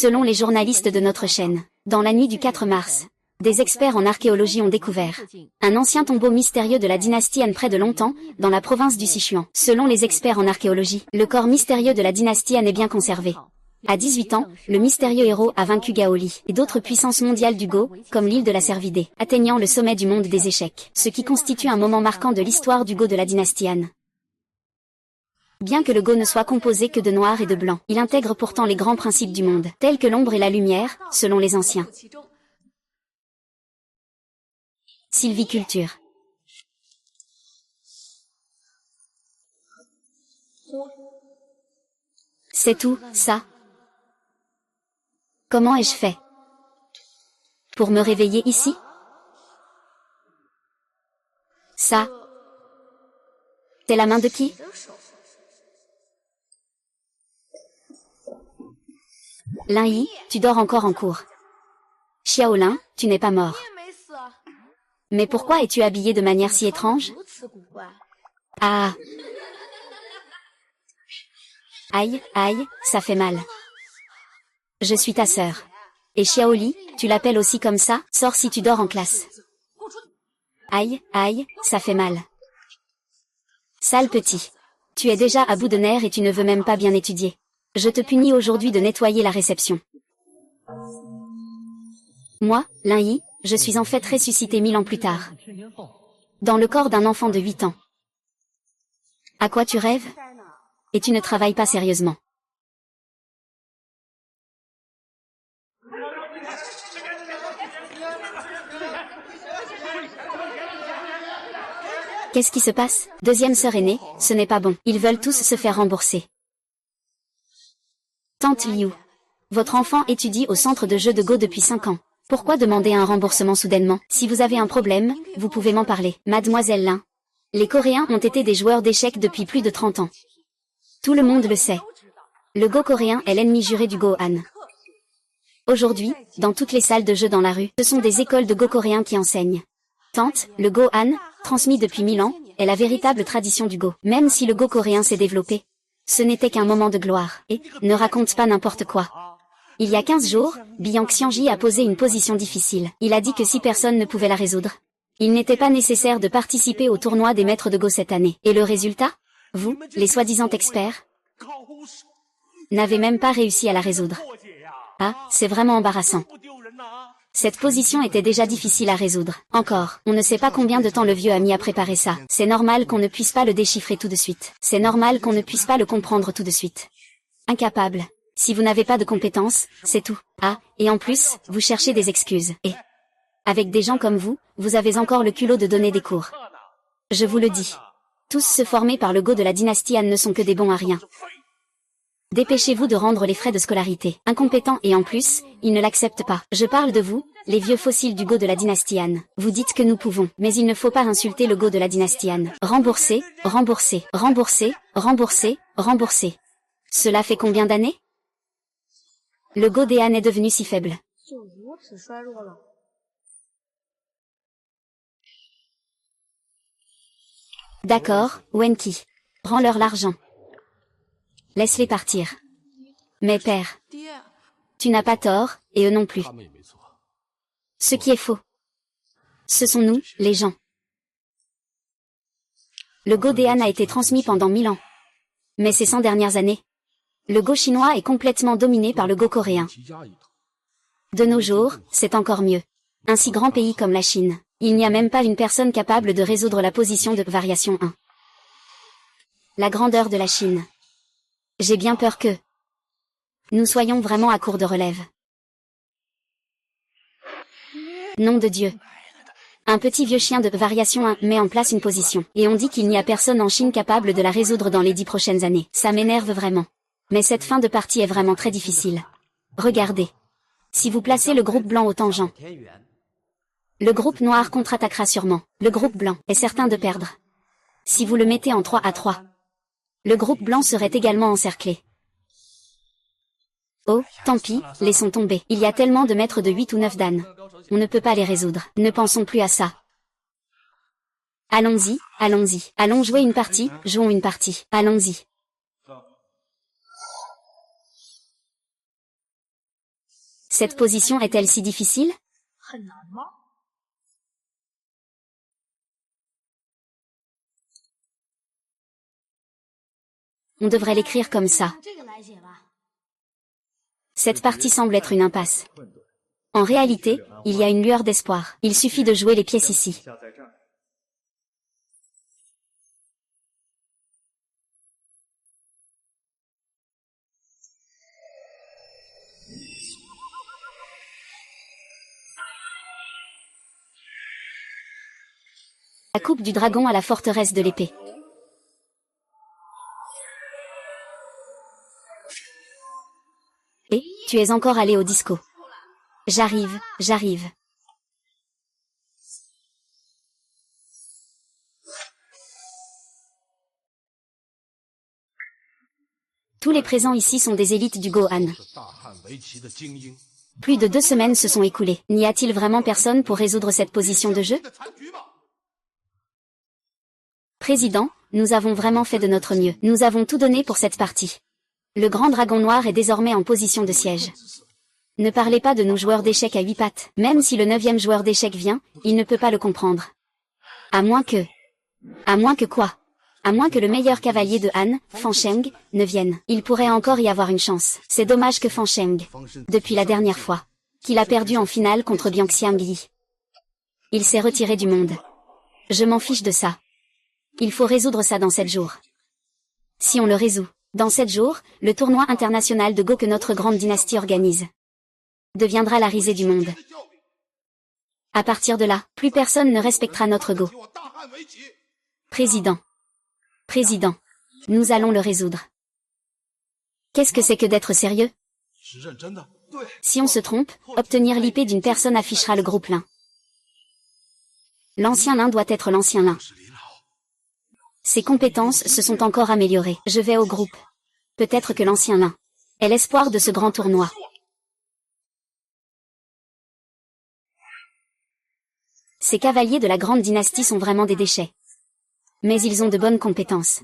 Selon les journalistes de notre chaîne, dans la nuit du 4 mars, des experts en archéologie ont découvert un ancien tombeau mystérieux de la dynastie Han près de Longtan, dans la province du Sichuan. Selon les experts en archéologie, le corps mystérieux de la dynastie Han est bien conservé. À 18 ans, le mystérieux héros a vaincu Gao Li et d'autres puissances mondiales du Go, comme l'île de la Cervidée, atteignant le sommet du monde des échecs, ce qui constitue un moment marquant de l'histoire du Go de la dynastie Han. Bien que le Go ne soit composé que de noir et de blanc, il intègre pourtant les grands principes du monde, tels que l'ombre et la lumière, selon les anciens. Sylviculture. C'est tout, ça? Comment ai-je fait pour me réveiller ici? Ça, c'est la main de qui? Lin Yi, tu dors encore en cours. Xiaolin, tu n'es pas mort. Mais pourquoi es-tu habillé de manière si étrange? Ah! Aïe, aïe, ça fait mal. Je suis ta sœur. Et Xiaoli, tu l'appelles aussi comme ça? Sors si tu dors en classe. Aïe, aïe, ça fait mal. Sale petit. Tu es déjà à bout de nerfs et tu ne veux même pas bien étudier. Je te punis aujourd'hui de nettoyer la réception. Moi, Lin Yi, je suis en fait ressuscité 1000 ans plus tard. Dans le corps d'un enfant de 8 ans. À quoi tu rêves? Et tu ne travailles pas sérieusement. Qu'est-ce qui se passe? Deuxième sœur aînée, ce n'est pas bon. Ils veulent tous se faire rembourser. Tante Liu. Votre enfant étudie au centre de jeux de Go depuis 5 ans. Pourquoi demander un remboursement soudainement? Si vous avez un problème, vous pouvez m'en parler. Mademoiselle Lin. Les Coréens ont été des joueurs d'échecs depuis plus de 30 ans. Tout le monde le sait. Le Go coréen est l'ennemi juré du Go Han. Aujourd'hui, dans toutes les salles de jeux dans la rue, ce sont des écoles de Go coréens qui enseignent. Tante, le Go Han, transmis depuis 1000 ans, est la véritable tradition du Go. Même si le Go coréen s'est développé, ce n'était qu'un moment de gloire. Et, ne raconte pas n'importe quoi. Il y a 15 jours, Biang Xiangji a posé une position difficile. Il a dit que si personne ne pouvait la résoudre, il n'était pas nécessaire de participer au tournoi des maîtres de Go cette année. Et le résultat? Vous, les soi-disant experts, n'avez même pas réussi à la résoudre. Ah, c'est vraiment embarrassant. Cette position était déjà difficile à résoudre. Encore, on ne sait pas combien de temps le vieux a mis à préparer ça. C'est normal qu'on ne puisse pas le déchiffrer tout de suite. C'est normal qu'on ne puisse pas le comprendre tout de suite. Incapable. Si vous n'avez pas de compétences, c'est tout. Ah, et en plus, vous cherchez des excuses. Et avec des gens comme vous, vous avez encore le culot de donner des cours. Je vous le dis. Tous ceux formés par le Go de la dynastie Han ne sont que des bons à rien. Dépêchez-vous de rendre les frais de scolarité. Incompétents et en plus, ils ne l'acceptent pas. Je parle de vous, les vieux fossiles du Go de la dynastie Han. Vous dites que nous pouvons, mais il ne faut pas insulter le Go de la dynastie Han. Rembourser, rembourser, rembourser, rembourser, rembourser. Cela fait combien d'années? Le Go des Han est devenu si faible. D'accord, Wenqi. Rends-leur l'argent. Laisse-les partir. Mais père, tu n'as pas tort, et eux non plus. Ce qui est faux. Ce sont nous, les gens. Le Go des Han a été transmis pendant 1000 ans. Mais ces 100 dernières années, le Go chinois est complètement dominé par le Go coréen. De nos jours, c'est encore mieux. Un si grand pays comme la Chine, il n'y a même pas une personne capable de résoudre la position de variation 1. La grandeur de la Chine. J'ai bien peur que nous soyons vraiment à court de relève. Nom de Dieu. Un petit vieux chien de variation 1 met en place une position, et on dit qu'il n'y a personne en Chine capable de la résoudre dans les 10 prochaines années. Ça m'énerve vraiment. Mais cette fin de partie est vraiment très difficile. Regardez. Si vous placez le groupe blanc au tangent, le groupe noir contre-attaquera sûrement. Le groupe blanc est certain de perdre. Si vous le mettez en 3 à 3, le groupe blanc serait également encerclé. Oh, tant pis, laissons tomber. Il y a tellement de maîtres de 8 ou 9 dan. On ne peut pas les résoudre. Ne pensons plus à ça. Allons-y, allons-y. Allons jouer une partie, jouons une partie. Allons-y. Cette position est-elle si difficile? On devrait l'écrire comme ça. Cette partie semble être une impasse. En réalité, il y a une lueur d'espoir. Il suffit de jouer les pièces ici. La coupe du dragon à la forteresse de l'épée. Et, tu es encore allé au disco. J'arrive, j'arrive. Tous les présents ici sont des élites du Gohan. Plus de 2 semaines se sont écoulées. N'y a-t-il vraiment personne pour résoudre cette position de jeu? Président, nous avons vraiment fait de notre mieux. Nous avons tout donné pour cette partie. Le grand dragon noir est désormais en position de siège. Ne parlez pas de nos joueurs d'échecs à 8 pattes. Même si le 9e joueur d'échecs vient, il ne peut pas le comprendre. À moins que... À moins que quoi? À moins que le meilleur cavalier de Han, Fan Sheng, ne vienne. Il pourrait encore y avoir une chance. C'est dommage que Fan Sheng, depuis la dernière fois, qu'il a perdu en finale contre Bianxiang Yi, il s'est retiré du monde. Je m'en fiche de ça. Il faut résoudre ça dans 7 jours. Si on le résout, dans 7 jours, le tournoi international de Go que notre grande dynastie organise deviendra la risée du monde. À partir de là, plus personne ne respectera notre Go. Président. Président. Nous allons le résoudre. Qu'est-ce que c'est que d'être sérieux? Si on se trompe, obtenir l'IP d'une personne affichera le groupe lin. L'ancien lin doit être l'ancien lin. Ses compétences se sont encore améliorées. Je vais au groupe. Peut-être que l'ancien lin est l'espoir de ce grand tournoi. Ces cavaliers de la grande dynastie sont vraiment des déchets. Mais ils ont de bonnes compétences.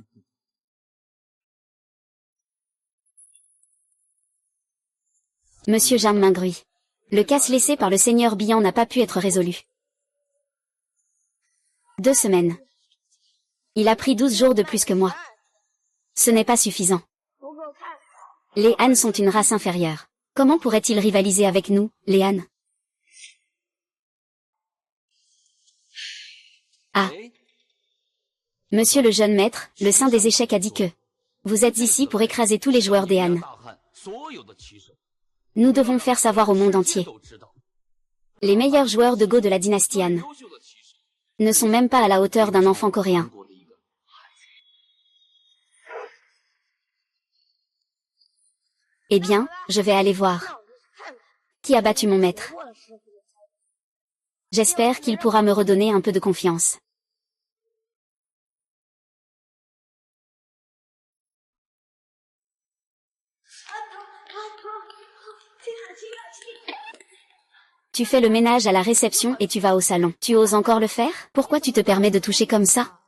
Monsieur Jam Mingrui. Le casse laissé par le seigneur Bihan n'a pas pu être résolu. 2 semaines. Il a pris 12 jours de plus que moi. Ce n'est pas suffisant. Les Han sont une race inférieure. Comment pourrait-il rivaliser avec nous, les Han? Ah. Monsieur le jeune maître, le saint des échecs a dit que vous êtes ici pour écraser tous les joueurs des Han. Nous devons faire savoir au monde entier. Les meilleurs joueurs de Go de la dynastie Han ne sont même pas à la hauteur d'un enfant coréen. Eh bien, je vais aller voir. Qui a battu mon maître? J'espère qu'il pourra me redonner un peu de confiance. Tu fais le ménage à la réception et tu vas au salon. Tu oses encore le faire? Pourquoi tu te permets de toucher comme ça?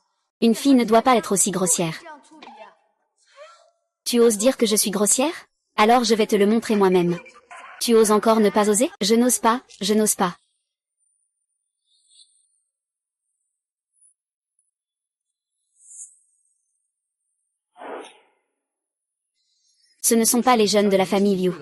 Une fille ne doit pas être aussi grossière. Tu oses dire que je suis grossière? Alors je vais te le montrer moi-même. Tu oses encore ne pas oser? Je n'ose pas, je n'ose pas. Ce ne sont pas les jeunes de la famille Liu.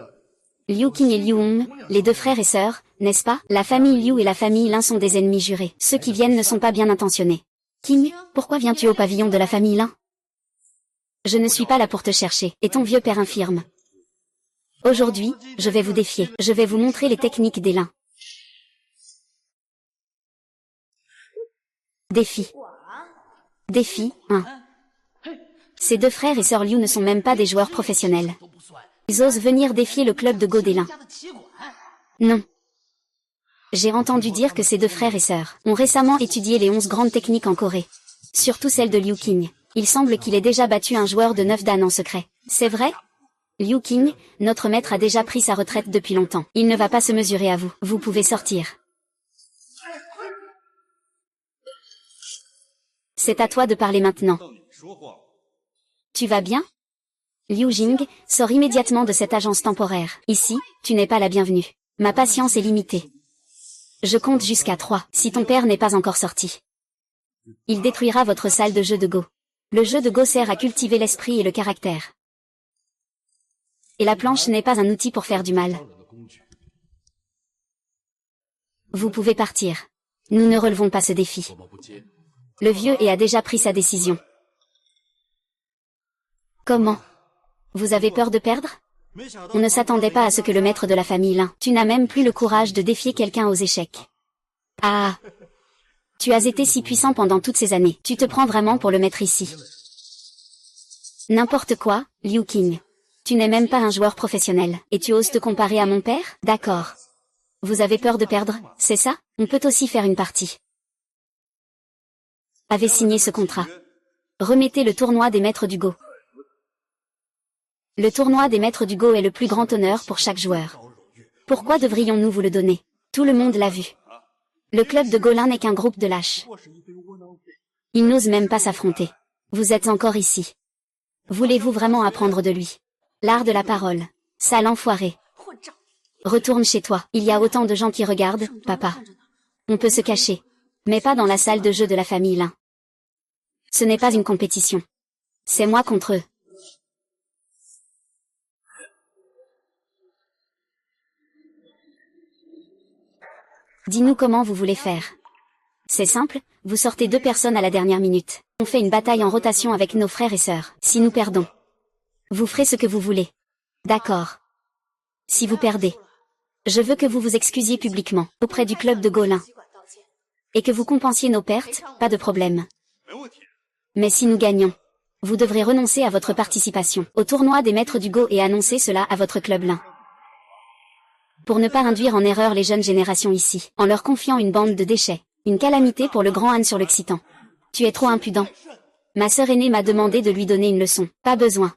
Liu Qing et Liu Hong, les 2 frères et sœurs, n'est-ce pas? La famille Liu et la famille Lin sont des ennemis jurés. Ceux qui viennent ne sont pas bien intentionnés. Qing, pourquoi viens-tu au pavillon de la famille Lin? Je ne suis pas là pour te chercher, et ton vieux père infirme. Aujourd'hui, je vais vous défier. Je vais vous montrer les techniques des Lin. Défi. Défi 1. Ces 2 frères et sœurs Liu ne sont même pas des joueurs professionnels. Ils osent venir défier le club de Go des Lin. Non. J'ai entendu dire que ces 2 frères et sœurs ont récemment étudié les 11 grandes techniques en Corée. Surtout celle de Liu Qing. Il semble qu'il ait déjà battu un joueur de 9 dan en secret. C'est vrai? Liu Qing, notre maître a déjà pris sa retraite depuis longtemps. Il ne va pas se mesurer à vous. Vous pouvez sortir. C'est à toi de parler maintenant. Tu vas bien? Liu Jing, sors immédiatement de cette agence temporaire. Ici, tu n'es pas la bienvenue. Ma patience est limitée. Je compte jusqu'à 3, si ton père n'est pas encore sorti. Il détruira votre salle de jeu de Go. Le jeu de Go sert à cultiver l'esprit et le caractère. Et la planche n'est pas un outil pour faire du mal. Vous pouvez partir. Nous ne relevons pas ce défi. Le vieux a déjà pris sa décision. Comment? Vous avez peur de perdre? On ne s'attendait pas à ce que le maître de la famille l'un. Tu n'as même plus le courage de défier quelqu'un aux échecs. Ah! Tu as été si puissant pendant toutes ces années. Tu te prends vraiment pour le maître ici. N'importe quoi, Liu Qing. Tu n'es même pas un joueur professionnel. Et tu oses te comparer à mon père? D'accord. Vous avez peur de perdre, c'est ça? On peut aussi faire une partie. Avez signé ce contrat. Remettez le tournoi des maîtres du Go. Le tournoi des maîtres du Go est le plus grand honneur pour chaque joueur. Pourquoi devrions-nous vous le donner? Tout le monde l'a vu. Le club de Golin n'est qu'un groupe de lâches. Ils n'osent même pas s'affronter. Vous êtes encore ici. Voulez-vous vraiment apprendre de lui? L'art de la parole. Sale enfoiré. Retourne chez toi. Il y a autant de gens qui regardent, papa. On peut se cacher. Mais pas dans la salle de jeu de la famille Lin. Ce n'est pas une compétition. C'est moi contre eux. Dis-nous comment vous voulez faire. C'est simple, vous sortez 2 personnes à la dernière minute. On fait une bataille en rotation avec nos frères et sœurs. Si nous perdons, vous ferez ce que vous voulez. D'accord. Si vous perdez, je veux que vous vous excusiez publiquement, auprès du club de Golin. Et que vous compensiez nos pertes, pas de problème. Mais si nous gagnons, vous devrez renoncer à votre participation au tournoi des maîtres du Go et annoncer cela à votre club Lin. Pour ne pas induire en erreur les jeunes générations ici, en leur confiant une bande de déchets. Une calamité pour le grand Han sur l'Occitan. Tu es trop impudent. Ma sœur aînée m'a demandé de lui donner une leçon. Pas besoin.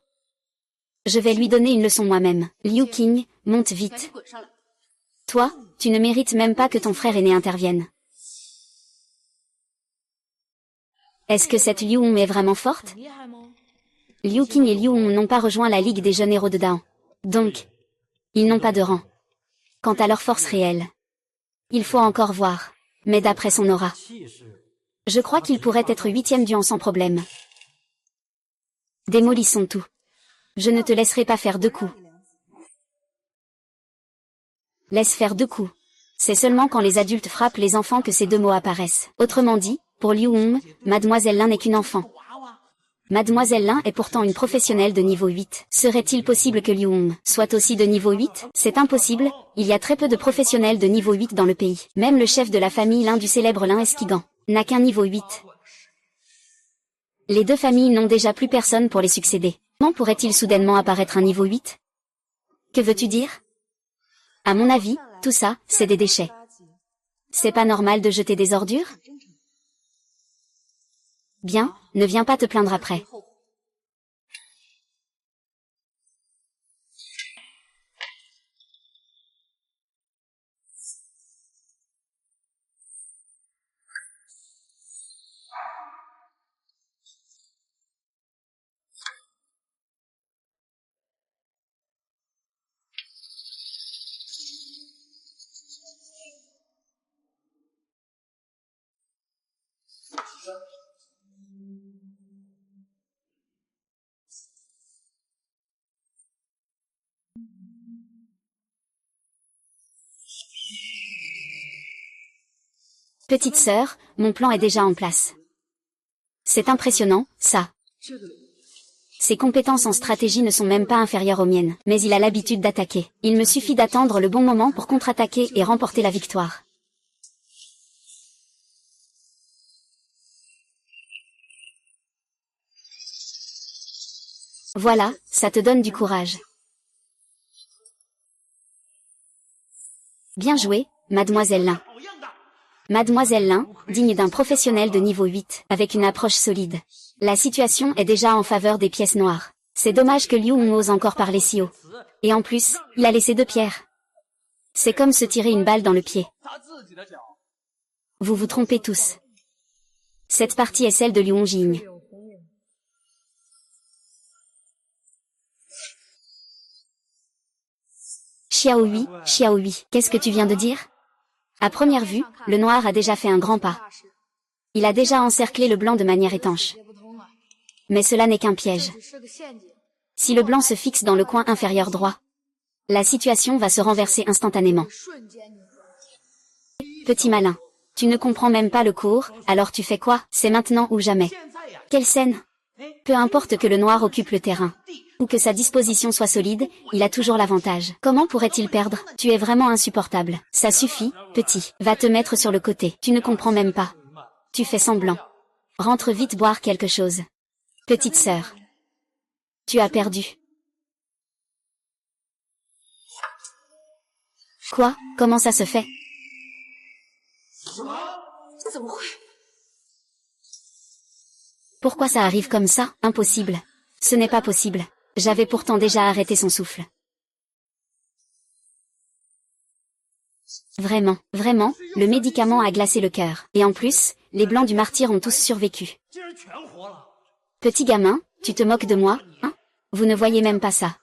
Je vais lui donner une leçon moi-même. Liu Qing, monte vite. Toi, tu ne mérites même pas que ton frère aîné intervienne. Est-ce que cette Liu Hong est vraiment forte? Liu Qing et Liu Hong n'ont pas rejoint la Ligue des jeunes héros de Daon. Donc, ils n'ont pas de rang. Quant à leur force réelle, il faut encore voir. Mais d'après son aura, je crois qu'il pourrait être 8e Duan sans problème. Démolissons tout. Je ne te laisserai pas faire 2 coups. Laisse faire 2 coups. C'est seulement quand les adultes frappent les enfants que ces 2 mots apparaissent. Autrement dit, pour Liu Hong, Mademoiselle Lin n'est qu'une enfant. Mademoiselle Lin est pourtant une professionnelle de niveau 8. Serait-il possible que Liu Hong soit aussi de niveau 8? C'est impossible, il y a très peu de professionnels de niveau 8 dans le pays. Même le chef de la famille Lin du célèbre Lin Esquigan n'a qu'un niveau 8. Les 2 familles n'ont déjà plus personne pour les succéder. Comment pourrait-il soudainement apparaître un niveau 8? Que veux-tu dire? À mon avis, tout ça, c'est des déchets. C'est pas normal de jeter des ordures? Bien, ne viens pas te plaindre après. Petite sœur, mon plan est déjà en place. C'est impressionnant, ça. Ses compétences en stratégie ne sont même pas inférieures aux miennes, mais il a l'habitude d'attaquer. Il me suffit d'attendre le bon moment pour contre-attaquer et remporter la victoire. Voilà, ça te donne du courage. Bien joué, Mademoiselle Lin. Mademoiselle Lin, digne d'un professionnel de niveau 8, avec une approche solide. La situation est déjà en faveur des pièces noires. C'est dommage que Liu Hong ose encore parler si haut. Et en plus, il a laissé 2 pierres. C'est comme se tirer une balle dans le pied. Vous vous trompez tous. Cette partie est celle de Liu Hongjing. Xiaohui, qu'est-ce que tu viens de dire? À première vue, le noir a déjà fait un grand pas. Il a déjà encerclé le blanc de manière étanche. Mais cela n'est qu'un piège. Si le blanc se fixe dans le coin inférieur droit, la situation va se renverser instantanément. Petit malin. Tu ne comprends même pas le cours, alors tu fais quoi? C'est maintenant ou jamais. Quelle scène? Peu importe que le noir occupe le terrain, ou que sa disposition soit solide, il a toujours l'avantage. Comment pourrait-il perdre? Tu es vraiment insupportable. Ça suffit, petit. Va te mettre sur le côté. Tu ne comprends même pas. Tu fais semblant. Rentre vite boire quelque chose. Petite sœur. Tu as perdu. Quoi? Comment ça se fait? Pourquoi ça arrive comme ça? Impossible. Ce n'est pas possible. J'avais pourtant déjà arrêté son souffle. Vraiment, vraiment, le médicament a glacé le cœur. Et en plus, les blancs du martyr ont tous survécu. Petit gamin, tu te moques de moi, hein? Vous ne voyez même pas ça.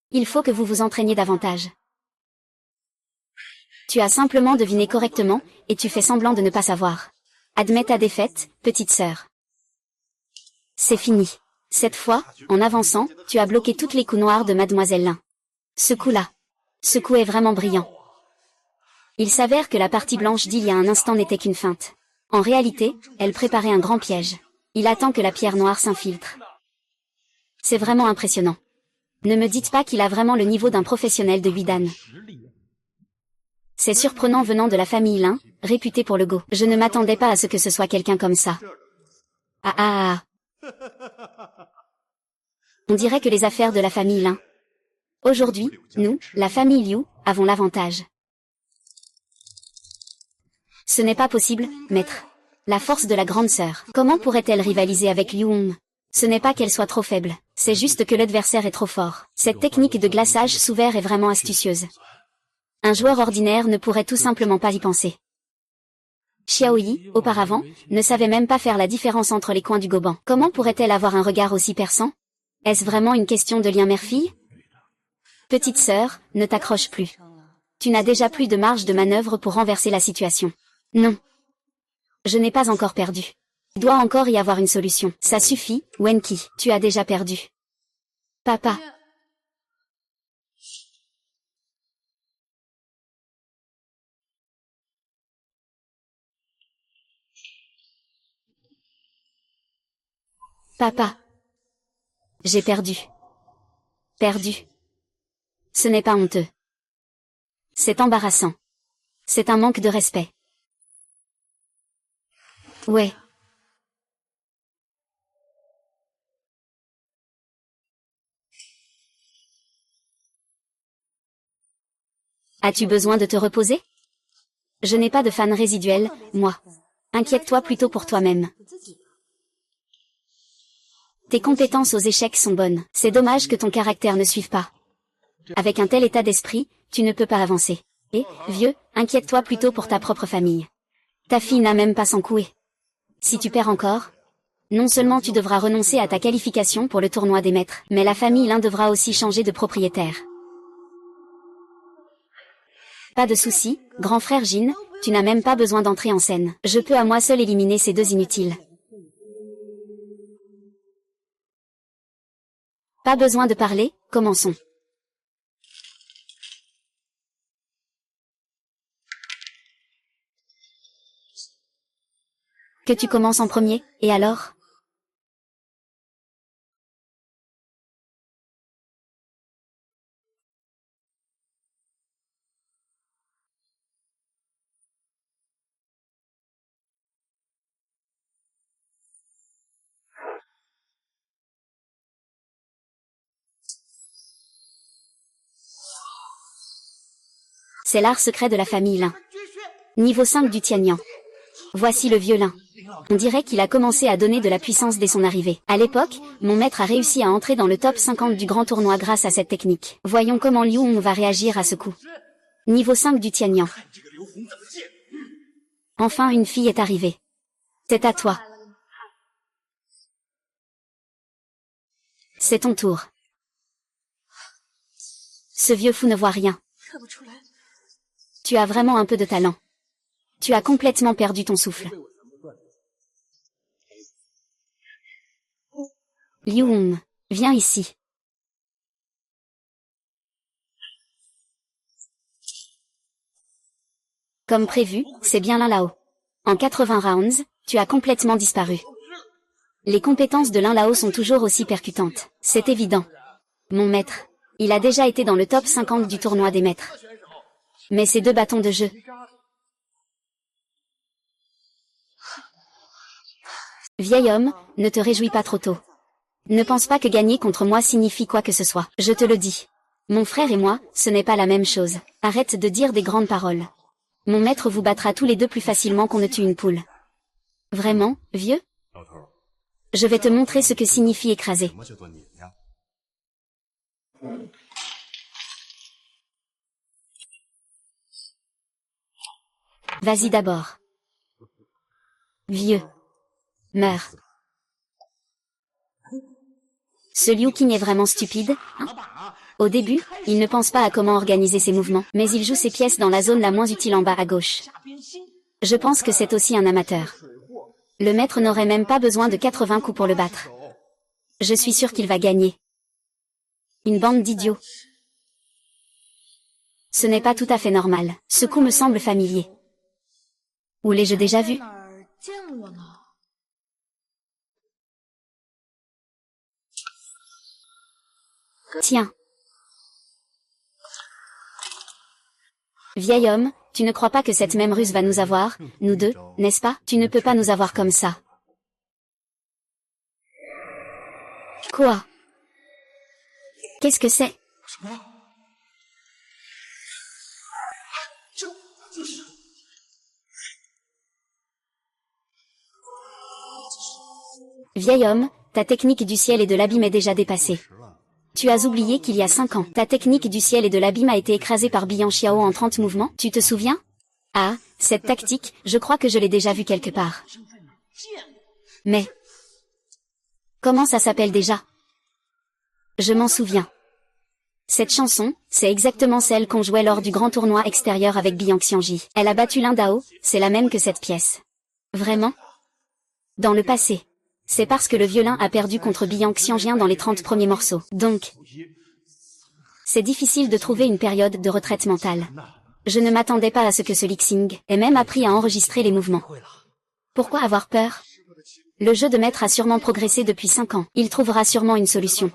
Il faut que vous vous entraîniez davantage. Tu as simplement deviné correctement, et tu fais semblant de ne pas savoir. Admets ta défaite, petite sœur. C'est fini. Cette fois, en avançant, tu as bloqué toutes les coups noirs de Mademoiselle Lin. Ce coup-là. Ce coup est vraiment brillant. Il s'avère que la partie blanche d'il y a un instant n'était qu'une feinte. En réalité, elle préparait un grand piège. Il attend que la pierre noire s'infiltre. C'est vraiment impressionnant. Ne me dites pas qu'il a vraiment le niveau d'un professionnel de Huidan. C'est surprenant venant de la famille Lin, réputée pour le go. Je ne m'attendais pas à ce que ce soit quelqu'un comme ça. On dirait que les affaires de la famille Lin. Aujourd'hui, nous, la famille Liu, avons l'avantage. Ce n'est pas possible, maître. La force de la grande sœur. Comment pourrait-elle rivaliser avec Liu Hong? Ce n'est pas qu'elle soit trop faible, c'est juste que l'adversaire est trop fort. Cette technique de glaçage sous verre est vraiment astucieuse. Un joueur ordinaire ne pourrait tout simplement pas y penser. Xiaoyi, auparavant, ne savait même pas faire la différence entre les coins du goban. Comment pourrait-elle avoir un regard aussi perçant? Est-ce vraiment une question de lien mère-fille? Petite sœur, ne t'accroche plus. Tu n'as déjà plus de marge de manœuvre pour renverser la situation. Non. Je n'ai pas encore perdu. Il doit encore y avoir une solution. Ça suffit, Wenqi, tu as déjà perdu. Papa. Papa. J'ai perdu. Perdu. Ce n'est pas honteux. C'est embarrassant. C'est un manque de respect. Ouais. As-tu besoin de te reposer? Je n'ai pas de fan résiduel, moi. Inquiète-toi plutôt pour toi-même. Tes compétences aux échecs sont bonnes. C'est dommage que ton caractère ne suive pas. Avec un tel état d'esprit, tu ne peux pas avancer. Et, vieux, inquiète-toi plutôt pour ta propre famille. Ta fille n'a même pas s'encoué. Si tu perds encore, non seulement tu devras renoncer à ta qualification pour le tournoi des maîtres, mais la famille Lin devra aussi changer de propriétaire. Pas de souci, grand frère Jin, tu n'as même pas besoin d'entrer en scène. Je peux à moi seul éliminer ces deux inutiles. Pas besoin de parler, commençons. Que tu commences en premier, et alors? C'est l'art secret de la famille Lin. Niveau 5 du Tianyan. Voici le vieux Lin. On dirait qu'il a commencé à donner de la puissance dès son arrivée. À l'époque, mon maître a réussi à entrer dans le top 50 du grand tournoi grâce à cette technique. Voyons comment Liu Hong va réagir à ce coup. Niveau 5 du Tianyan. Enfin une fille est arrivée. C'est à toi. C'est ton tour. Ce vieux fou ne voit rien. Tu as vraiment un peu de talent. Tu as complètement perdu ton souffle. Liu, viens ici. Comme prévu, c'est bien l'un là-haut. En 80 rounds, tu as complètement disparu. Les compétences de l'un là-haut sont toujours aussi percutantes. C'est évident. Mon maître. Il a déjà été dans le top 50 du tournoi des maîtres. Mais ces deux bâtons de jeu. Vieil homme, ne te réjouis pas trop tôt. Ne pense pas que gagner contre moi signifie quoi que ce soit. Je te le dis. Mon frère et moi, ce n'est pas la même chose. Arrête de dire des grandes paroles. Mon maître vous battra tous les deux plus facilement qu'on ne tue une poule. Vraiment, vieux? Je vais te montrer ce que signifie écraser. Vas-y d'abord. Vieux. Meurs. Ce Liu Qing est vraiment stupide, hein? Au début, il ne pense pas à comment organiser ses mouvements, mais il joue ses pièces dans la zone la moins utile en bas à gauche. Je pense que c'est aussi un amateur. Le maître n'aurait même pas besoin de 80 coups pour le battre. Je suis sûr qu'il va gagner. Une bande d'idiots. Ce n'est pas tout à fait normal. Ce coup me semble familier. Où l'ai-je déjà vu? Tiens. Vieil homme, tu ne crois pas que cette même ruse va nous avoir, nous deux, n'est-ce pas? Tu ne peux pas nous avoir comme ça. Quoi? Qu'est-ce que c'est? Vieil homme, ta technique du ciel et de l'abîme est déjà dépassée. Tu as oublié qu'il y a 5 ans, ta technique du ciel et de l'abîme a été écrasée par Bian Xiao en 30 mouvements, tu te souviens? Ah, cette tactique, je crois que je l'ai déjà vue quelque part. Mais... comment ça s'appelle déjà? Je m'en souviens. Cette chanson, c'est exactement celle qu'on jouait lors du grand tournoi extérieur avec Bian Xiangji. Elle a battu Lin Dao, c'est la même que cette pièce. Vraiment? Dans le passé. C'est parce que le violin a perdu contre Bian Xiangjin dans les 30 premiers morceaux. Donc, c'est difficile de trouver une période de retraite mentale. Je ne m'attendais pas à ce que ce Lixing ait même appris à enregistrer les mouvements. Pourquoi avoir peur? Le jeu de maître a sûrement progressé depuis 5 ans. Il trouvera sûrement une solution.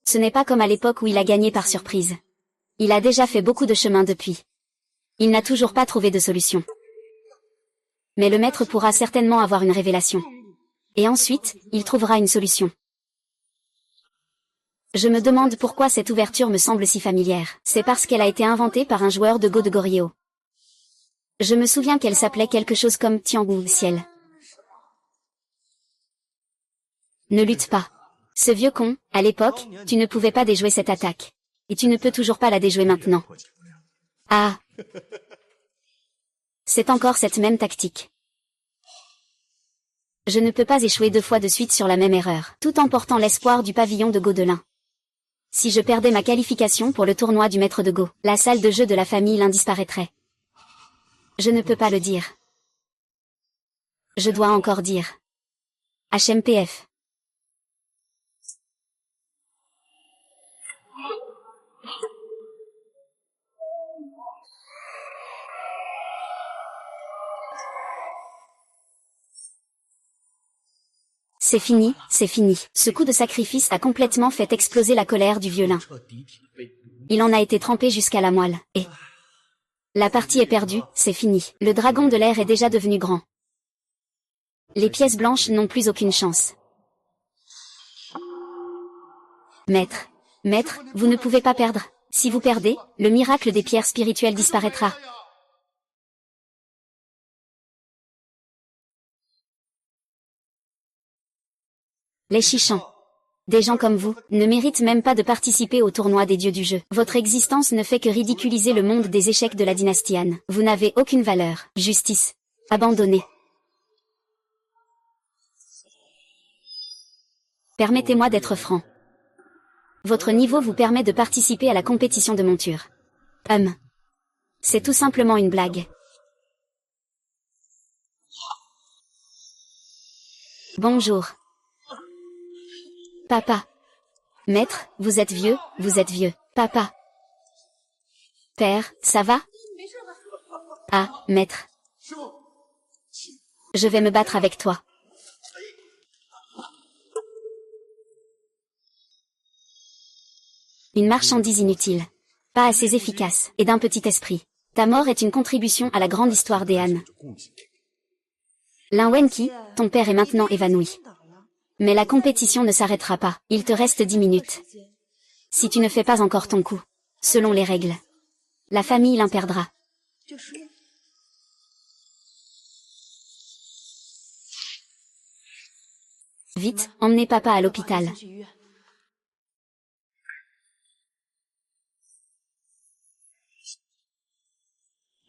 Ce n'est pas comme à l'époque où il a gagné par surprise. Il a déjà fait beaucoup de chemin depuis. Il n'a toujours pas trouvé de solution. Mais le maître pourra certainement avoir une révélation. Et ensuite, il trouvera une solution. Je me demande pourquoi cette ouverture me semble si familière. C'est parce qu'elle a été inventée par un joueur de Go de Goryo. Je me souviens qu'elle s'appelait quelque chose comme Tiangou Ciel. Ne lutte pas. Ce vieux con, à l'époque, tu ne pouvais pas déjouer cette attaque. Et tu ne peux toujours pas la déjouer maintenant. Ah. C'est encore cette même tactique. Je ne peux pas échouer 2 fois de suite sur la même erreur, tout en portant l'espoir du pavillon de Go de Lin. Si je perdais ma qualification pour le tournoi du maître de Go, la salle de jeu de la famille Lin disparaîtrait. Je ne peux pas le dire. Je dois encore dire. HMPF. C'est fini, c'est fini. Ce coup de sacrifice a complètement fait exploser la colère du vieux Lin. Il en a été trempé jusqu'à la moelle, et... la partie est perdue, c'est fini. Le dragon de l'air est déjà devenu grand. Les pièces blanches n'ont plus aucune chance. Maître, vous ne pouvez pas perdre. Si vous perdez, le miracle des pierres spirituelles disparaîtra. Les chichans. Des gens comme vous, ne méritent même pas de participer au tournoi des dieux du jeu. Votre existence ne fait que ridiculiser le monde des échecs de la dynastie Han. Vous n'avez aucune valeur. Justice. Abandonnez. Permettez-moi d'être franc. Votre niveau vous permet de participer à la compétition de monture. C'est tout simplement une blague. Bonjour. Papa. Maître, vous êtes vieux, vous êtes vieux. Papa. Père, ça va? Ah, maître. Je vais me battre avec toi. Une marchandise inutile. Pas assez efficace, et d'un petit esprit. Ta mort est une contribution à la grande histoire des Han. Lin Wenqi, ton père est maintenant évanoui. Mais la compétition ne s'arrêtera pas, il te reste 10 minutes. Si tu ne fais pas encore ton coup, selon les règles, la famille Lin perdra. Vite, emmenez papa à l'hôpital.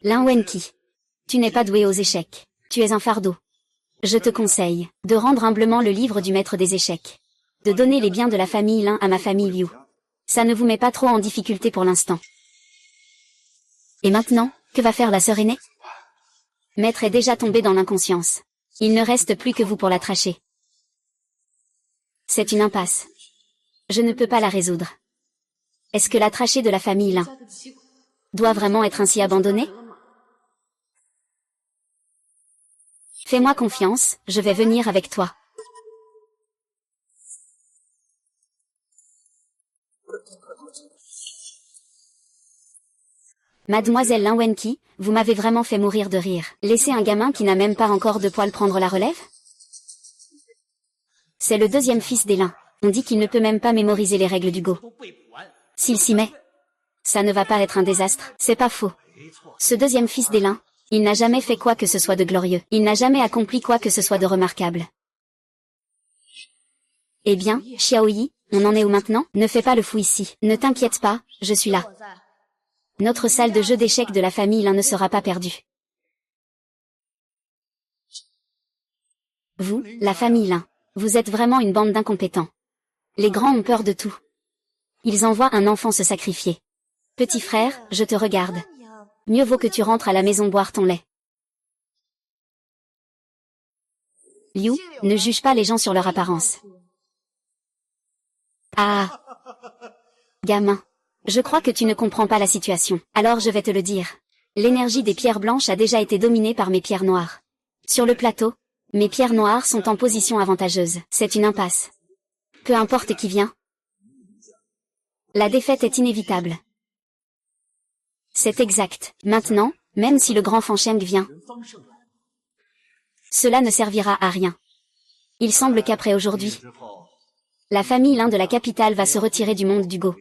Lin Wenqi. Tu n'es pas doué aux échecs. Tu es un fardeau. Je te conseille de rendre humblement le livre du maître des échecs. De donner les biens de la famille Lin à ma famille Liu. Ça ne vous met pas trop en difficulté pour l'instant. Et maintenant, que va faire la sœur aînée? Maître est déjà tombé dans l'inconscience. Il ne reste plus que vous pour la tracher. C'est une impasse. Je ne peux pas la résoudre. Est-ce que la trachée de la famille Lin doit vraiment être ainsi abandonnée? Fais-moi confiance, je vais venir avec toi. Mademoiselle Lin Wenqi, vous m'avez vraiment fait mourir de rire. Laisser un gamin qui n'a même pas encore de poils prendre la relève? C'est le deuxième fils des Lin. On dit qu'il ne peut même pas mémoriser les règles du Go. S'il s'y met, ça ne va pas être un désastre, c'est pas faux. Ce deuxième fils des Lin, il n'a jamais fait quoi que ce soit de glorieux. Il n'a jamais accompli quoi que ce soit de remarquable. Eh bien, Xiaoyi, on en est où maintenant? Ne fais pas le fou ici. Ne t'inquiète pas, je suis là. Notre salle de jeu d'échecs de la famille Lin ne sera pas perdue. Vous, la famille Lin, vous êtes vraiment une bande d'incompétents. Les grands ont peur de tout. Ils envoient un enfant se sacrifier. Petit frère, je te regarde. Mieux vaut que tu rentres à la maison boire ton lait. Liu, ne juge pas les gens sur leur apparence. Ah! Gamin. Je crois que tu ne comprends pas la situation. Alors je vais te le dire. L'énergie des pierres blanches a déjà été dominée par mes pierres noires. Sur le plateau, mes pierres noires sont en position avantageuse. C'est une impasse. Peu importe qui vient. La défaite est inévitable. C'est exact. Maintenant, même si le grand Fan Sheng vient, cela ne servira à rien. Il semble qu'après aujourd'hui, la famille Lin de la capitale va se retirer du monde du Go.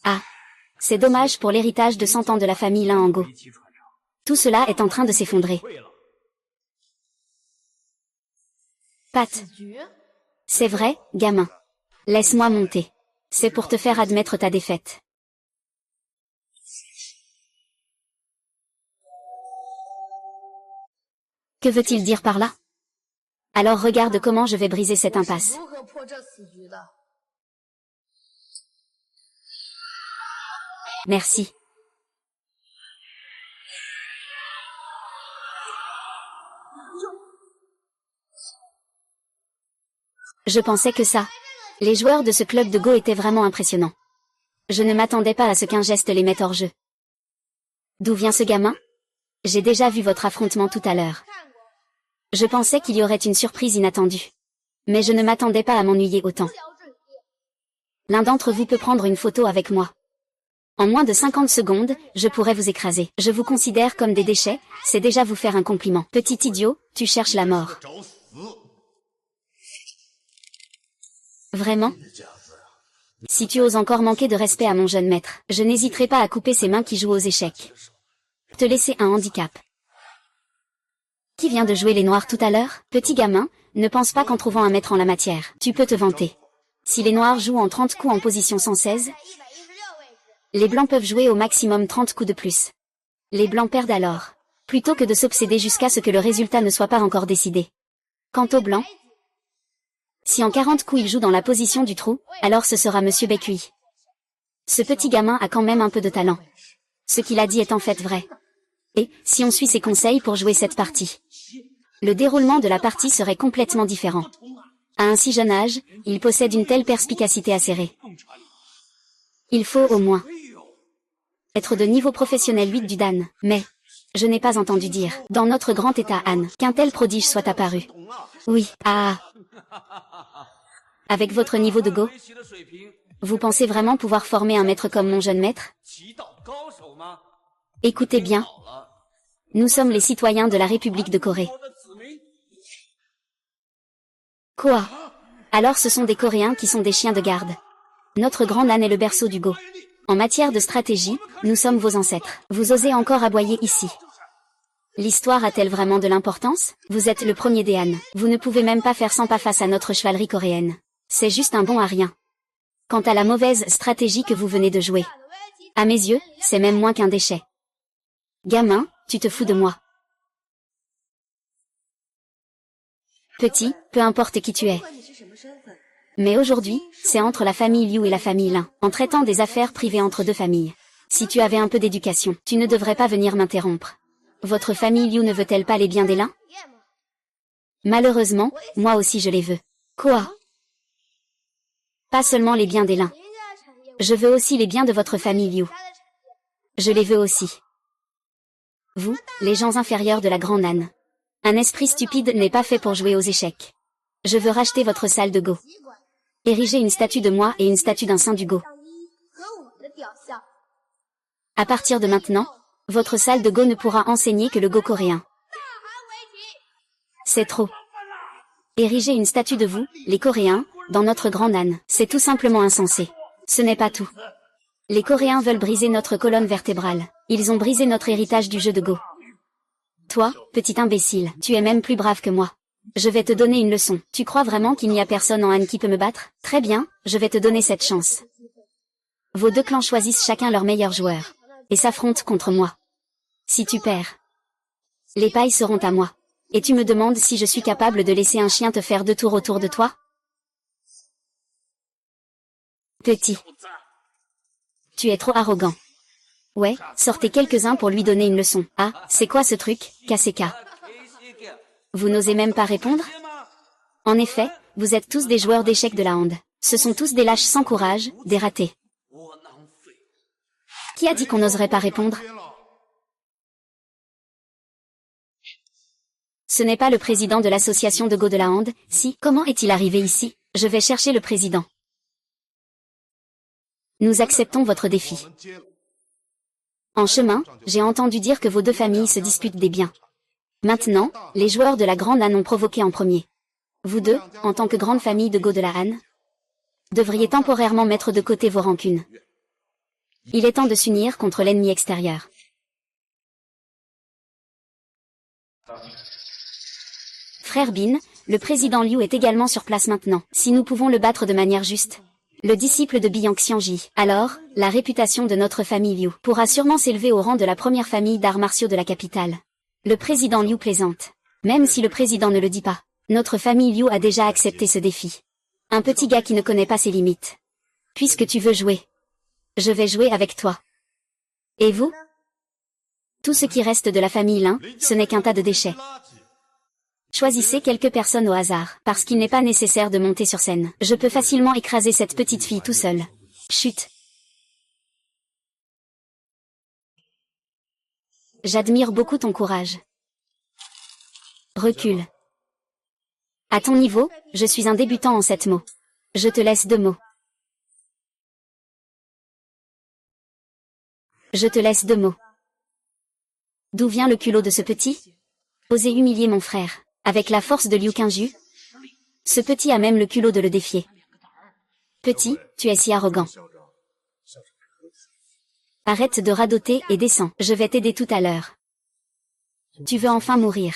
Ah, c'est dommage pour l'héritage de 100 ans de la famille Lin en Go. Tout cela est en train de s'effondrer. Pat. C'est vrai, gamin. Laisse-moi monter. C'est pour te faire admettre ta défaite. Que veut-il dire par là? Alors regarde comment je vais briser cette impasse. Merci. Je pensais que ça. Les joueurs de ce club de Go étaient vraiment impressionnants. Je ne m'attendais pas à ce qu'un geste les mette hors jeu. D'où vient ce gamin? J'ai déjà vu votre affrontement tout à l'heure. Je pensais qu'il y aurait une surprise inattendue. Mais je ne m'attendais pas à m'ennuyer autant. L'un d'entre vous peut prendre une photo avec moi. En moins de 50 secondes, je pourrais vous écraser. Je vous considère comme des déchets, c'est déjà vous faire un compliment. Petit idiot, tu cherches la mort. Vraiment? Si tu oses encore manquer de respect à mon jeune maître, je n'hésiterai pas à couper ses mains qui jouent aux échecs. Te laisser un handicap. Qui vient de jouer les noirs tout à l'heure? Petit gamin, ne pense pas qu'en trouvant un maître en la matière, tu peux te vanter. Si les noirs jouent en 30 coups en position 116, les blancs peuvent jouer au maximum 30 coups de plus. Les blancs perdent alors, plutôt que de s'obséder jusqu'à ce que le résultat ne soit pas encore décidé. Quant aux blancs, Si en 40 coups il joue dans la position du trou, alors ce sera Monsieur Bécui. Ce petit gamin a quand même un peu de talent. Ce qu'il a dit est en fait vrai. Et, si on suit ses conseils pour jouer cette partie, le déroulement de la partie serait complètement différent. À un si jeune âge, il possède une telle perspicacité acérée. Il faut au moins être de niveau professionnel 8 du Dan, mais je n'ai pas entendu dire, dans notre grand état Han, qu'un tel prodige soit apparu. Oui, avec votre niveau de Go, vous pensez vraiment pouvoir former un maître comme mon jeune maître? Écoutez bien. Nous sommes les citoyens de la République de Corée. Quoi? Alors ce sont des Coréens qui sont des chiens de garde. Notre grand âne est le berceau du Go. En matière de stratégie, nous sommes vos ancêtres. Vous osez encore aboyer ici. L'histoire a-t-elle vraiment de l'importance? Vous êtes le premier des ânes. Vous ne pouvez même pas faire 100 pas face à notre chevalerie coréenne. C'est juste un bon à rien. Quant à la mauvaise stratégie que vous venez de jouer, à mes yeux, c'est même moins qu'un déchet. Gamin, tu te fous de moi. Petit, peu importe qui tu es. Mais aujourd'hui, c'est entre la famille Liu et la famille Lin, en traitant des affaires privées entre deux familles. Si tu avais un peu d'éducation, tu ne devrais pas venir m'interrompre. Votre famille Liu ne veut-elle pas les biens des Lin? Malheureusement, moi aussi je les veux. Quoi? Pas seulement les biens des Lin. Je veux aussi les biens de votre famille Liu. Je les veux aussi. Vous, les gens inférieurs de la grande âne. Un esprit stupide n'est pas fait pour jouer aux échecs. Je veux racheter votre salle de Go. Ériger une statue de moi et une statue d'un saint du Go. À partir de maintenant, votre salle de Go ne pourra enseigner que le Go coréen. C'est trop. Ériger une statue de vous, les Coréens, dans notre grand âne, c'est tout simplement insensé. Ce n'est pas tout. Les Coréens veulent briser notre colonne vertébrale. Ils ont brisé notre héritage du jeu de Go. Toi, petit imbécile, tu es même plus brave que moi. Je vais te donner une leçon. Tu crois vraiment qu'il n'y a personne en Han qui peut me battre? Très bien, je vais te donner cette chance. Vos deux clans choisissent chacun leur meilleur joueur. Et s'affrontent contre moi. Si tu perds, les pailles seront à moi. Et tu me demandes si je suis capable de laisser un chien te faire 2 tours autour de toi? Petit. Tu es trop arrogant. Ouais, sortez quelques-uns pour lui donner une leçon. Ah, c'est quoi ce truc, KCK? Vous n'osez même pas répondre? En effet, vous êtes tous des joueurs d'échecs de la hand. Ce sont tous des lâches sans courage, des ratés. Qui a dit qu'on n'oserait pas répondre? Ce n'est pas le président de l'association de Go de la hand, si, comment est-il arrivé ici? Je vais chercher le président. Nous acceptons votre défi. En chemin, j'ai entendu dire que vos deux familles se disputent des biens. Maintenant, les joueurs de la Grande Han ont provoqué en premier. Vous deux, en tant que grande famille de Go de la Han, devriez temporairement mettre de côté vos rancunes. Il est temps de s'unir contre l'ennemi extérieur. Frère Bin, le président Liu est également sur place maintenant, si nous pouvons le battre de manière juste. Le disciple de Biang Xiangji. Alors, la réputation de notre famille Liu pourra sûrement s'élever au rang de la première famille d'arts martiaux de la capitale. Le président Liu plaisante. Même si le président ne le dit pas, notre famille Liu a déjà accepté ce défi. Un petit gars qui ne connaît pas ses limites. Puisque tu veux jouer, je vais jouer avec toi. Et vous? Tout ce qui reste de la famille Lin, ce n'est qu'un tas de déchets. Choisissez quelques personnes au hasard, parce qu'il n'est pas nécessaire de monter sur scène. Je peux facilement écraser cette petite fille tout seul. Chut. J'admire beaucoup ton courage. Recule. À ton niveau, je suis un débutant en 7 mots. Je te laisse 2 mots. Je te laisse 2 mots. D'où vient le culot de ce petit? Oser humilier mon frère, avec la force de Liu Qingju? Ce petit a même le culot de le défier. Petit, tu es si arrogant. Arrête de radoter et descends. Je vais t'aider tout à l'heure. Tu veux enfin mourir.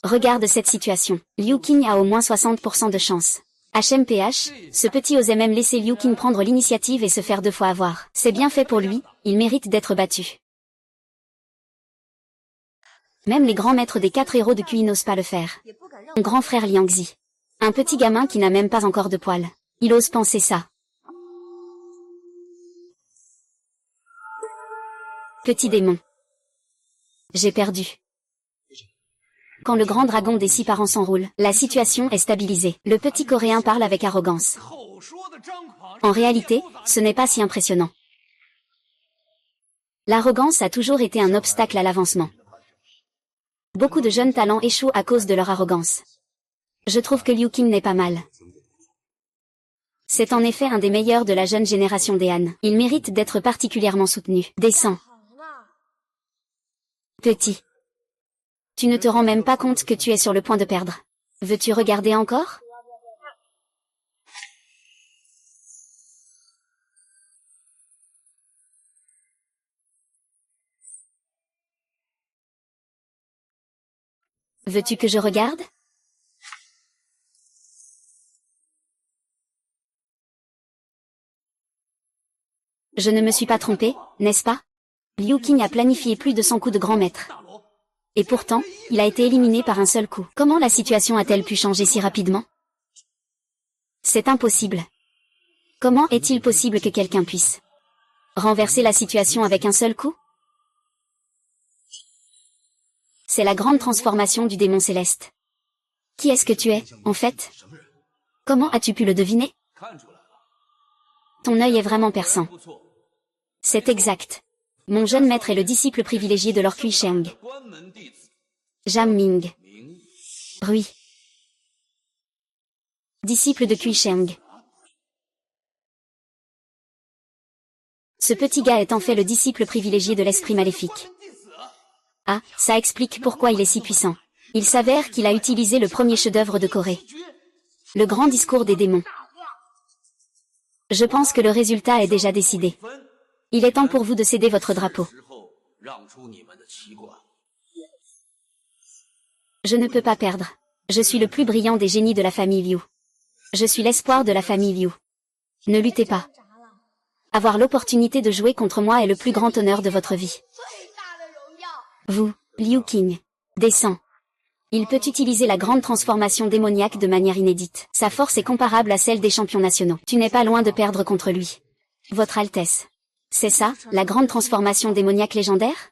Regarde cette situation. Liu Qing a au moins 60% de chance. HMPH, ce petit osait même laisser Liu Qing prendre l'initiative et se faire 2 fois avoir. C'est bien fait pour lui, il mérite d'être battu. Même les grands maîtres des 4 héros de QI n'osent pas le faire. Mon grand frère Liangzi. Un petit gamin qui n'a même pas encore de poils. Il ose penser ça. Petit démon. J'ai perdu. Quand le grand dragon des 6 parents s'enroule, la situation est stabilisée. Le petit Coréen parle avec arrogance. En réalité, ce n'est pas si impressionnant. L'arrogance a toujours été un obstacle à l'avancement. Beaucoup de jeunes talents échouent à cause de leur arrogance. Je trouve que Liu Qing n'est pas mal. C'est en effet un des meilleurs de la jeune génération des Han. Il mérite d'être particulièrement soutenu. Descends. Petit. Tu ne te rends même pas compte que tu es sur le point de perdre. Veux-tu regarder encore? Veux-tu que je regarde? Je ne me suis pas trompé, n'est-ce pas? Liu Qing a planifié plus de 100 coups de grand maître. Et pourtant, il a été éliminé par un seul coup. Comment la situation a-t-elle pu changer si rapidement? C'est impossible. Comment est-il possible que quelqu'un puisse renverser la situation avec un seul coup? C'est la grande transformation du démon céleste. Qui est-ce que tu es, en fait? Comment as-tu pu le deviner? Ton œil est vraiment perçant. C'est exact. Mon jeune maître est le disciple privilégié de Lord Kui Sheng. Jam Ming. Rui. Disciple de Kui Sheng. Ce petit gars est en fait le disciple privilégié de l'esprit maléfique. Ah, ça explique pourquoi il est si puissant. Il s'avère qu'il a utilisé le premier chef-d'œuvre de Corée. Le grand discours des démons. Je pense que le résultat est déjà décidé. Il est temps pour vous de céder votre drapeau. Je ne peux pas perdre. Je suis le plus brillant des génies de la famille Liu. Je suis l'espoir de la famille Liu. Ne luttez pas. Avoir l'opportunité de jouer contre moi est le plus grand honneur de votre vie. Vous, Liu Qing, descends. Il peut utiliser la grande transformation démoniaque de manière inédite. Sa force est comparable à celle des champions nationaux. Tu n'es pas loin de perdre contre lui. Votre Altesse. C'est ça, la grande transformation démoniaque légendaire?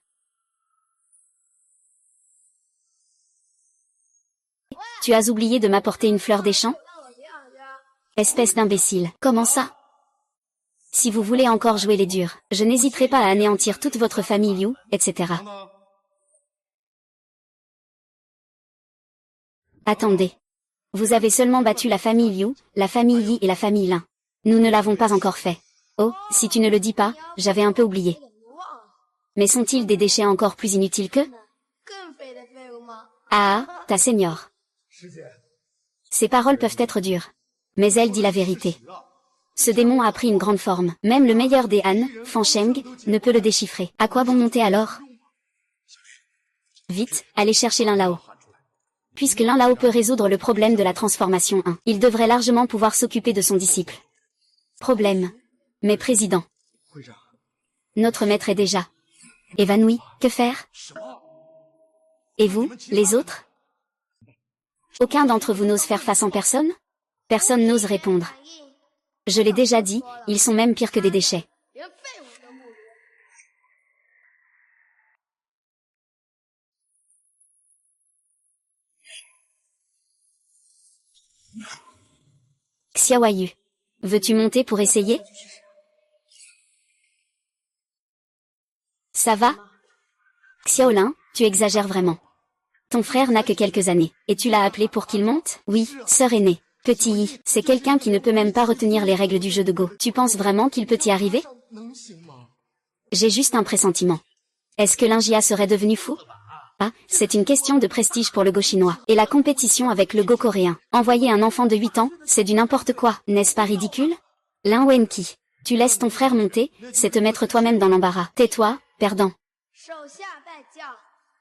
Tu as oublié de m'apporter une fleur des champs? Espèce d'imbécile. Comment ça? Si vous voulez encore jouer les durs, je n'hésiterai pas à anéantir toute votre famille Liu, etc. Attendez. Vous avez seulement battu la famille Liu, la famille Yi et la famille Lin. Nous ne l'avons pas encore fait. Oh, si tu ne le dis pas, j'avais un peu oublié. Mais sont-ils des déchets encore plus inutiles que... Ah, ta seigneur. Ces paroles peuvent être dures. Mais elle dit la vérité. Ce démon a pris une grande forme. Même le meilleur des Han, Fan Sheng, ne peut le déchiffrer. À quoi bon monter alors? Vite, allez chercher Lin Lao. Puisque Lin Lao peut résoudre le problème de la transformation 1, il devrait largement pouvoir s'occuper de son disciple. Problème. Mais président. Notre maître est déjà évanoui, que faire? Et vous, les autres? Aucun d'entre vous n'ose faire face en personne? Personne n'ose répondre. Je l'ai déjà dit, ils sont même pires que des déchets. Xiaoyu. Veux-tu monter pour essayer? Ça va? Xiaolin, tu exagères vraiment. Ton frère n'a que quelques années, et tu l'as appelé pour qu'il monte? Oui, sœur aînée. Petit Yi, c'est quelqu'un qui ne peut même pas retenir les règles du jeu de Go. Tu penses vraiment qu'il peut y arriver? J'ai juste un pressentiment. Est-ce que Linjia serait devenu fou? Ah, c'est une question de prestige pour le Go chinois. Et la compétition avec le Go coréen. Envoyer un enfant de 8 ans, c'est du n'importe quoi, n'est-ce pas ridicule? Lin Wenqi, tu laisses ton frère monter, c'est te mettre toi-même dans l'embarras. Tais-toi, perdant.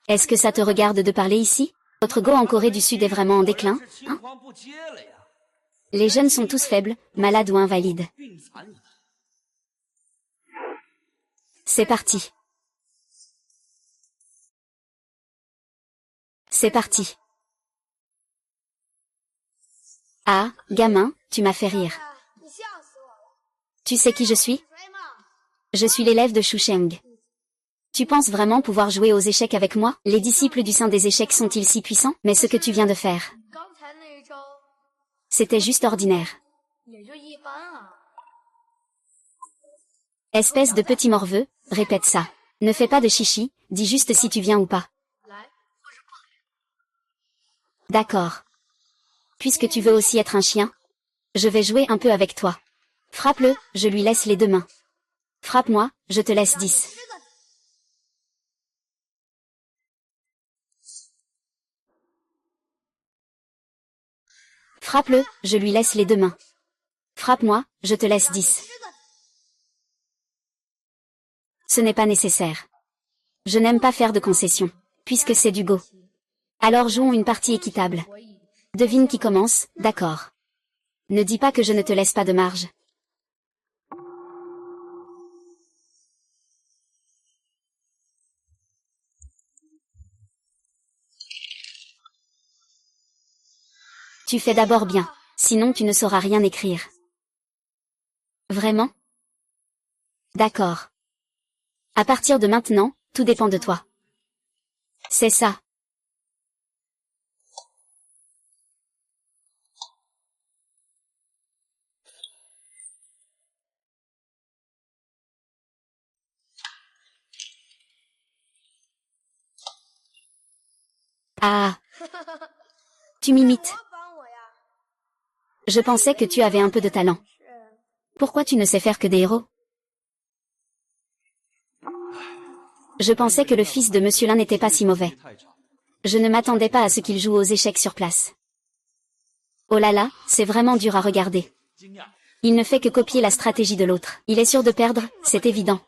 Est-ce que ça te regarde de parler ici? Votre Go en Corée du Sud est vraiment en déclin, hein? Les jeunes sont tous faibles, malades ou invalides. C'est parti. C'est parti. Ah, gamin, tu m'as fait rire. Tu sais qui je suis? Je suis l'élève de Shu Sheng. Tu penses vraiment pouvoir jouer aux échecs avec moi? Les disciples du Saint des échecs sont-ils si puissants? Mais ce que tu viens de faire, c'était juste ordinaire. Espèce de petit morveux, répète ça. Ne fais pas de chichi, dis juste si tu viens ou pas. D'accord. Puisque tu veux aussi être un chien, je vais jouer un peu avec toi. Frappe-le, je lui laisse les 2 mains. Frappe-moi, je te laisse 10. Frappe-le, je lui laisse les 2 mains. Frappe-moi, je te laisse 10. Ce n'est pas nécessaire. Je n'aime pas faire de concessions, puisque c'est du Go. Alors jouons une partie équitable. Devine qui commence, d'accord. Ne dis pas que je ne te laisse pas de marge. Tu fais d'abord bien, sinon tu ne sauras rien écrire. Vraiment? D'accord. À partir de maintenant, tout dépend de toi. C'est ça. Ah. Tu m'imites. Je pensais que tu avais un peu de talent. Pourquoi tu ne sais faire que des héros? Je pensais que le fils de Monsieur Lin n'était pas si mauvais. Je ne m'attendais pas à ce qu'il joue aux échecs sur place. Oh là là, c'est vraiment dur à regarder. Il ne fait que copier la stratégie de l'autre. Il est sûr de perdre, c'est évident.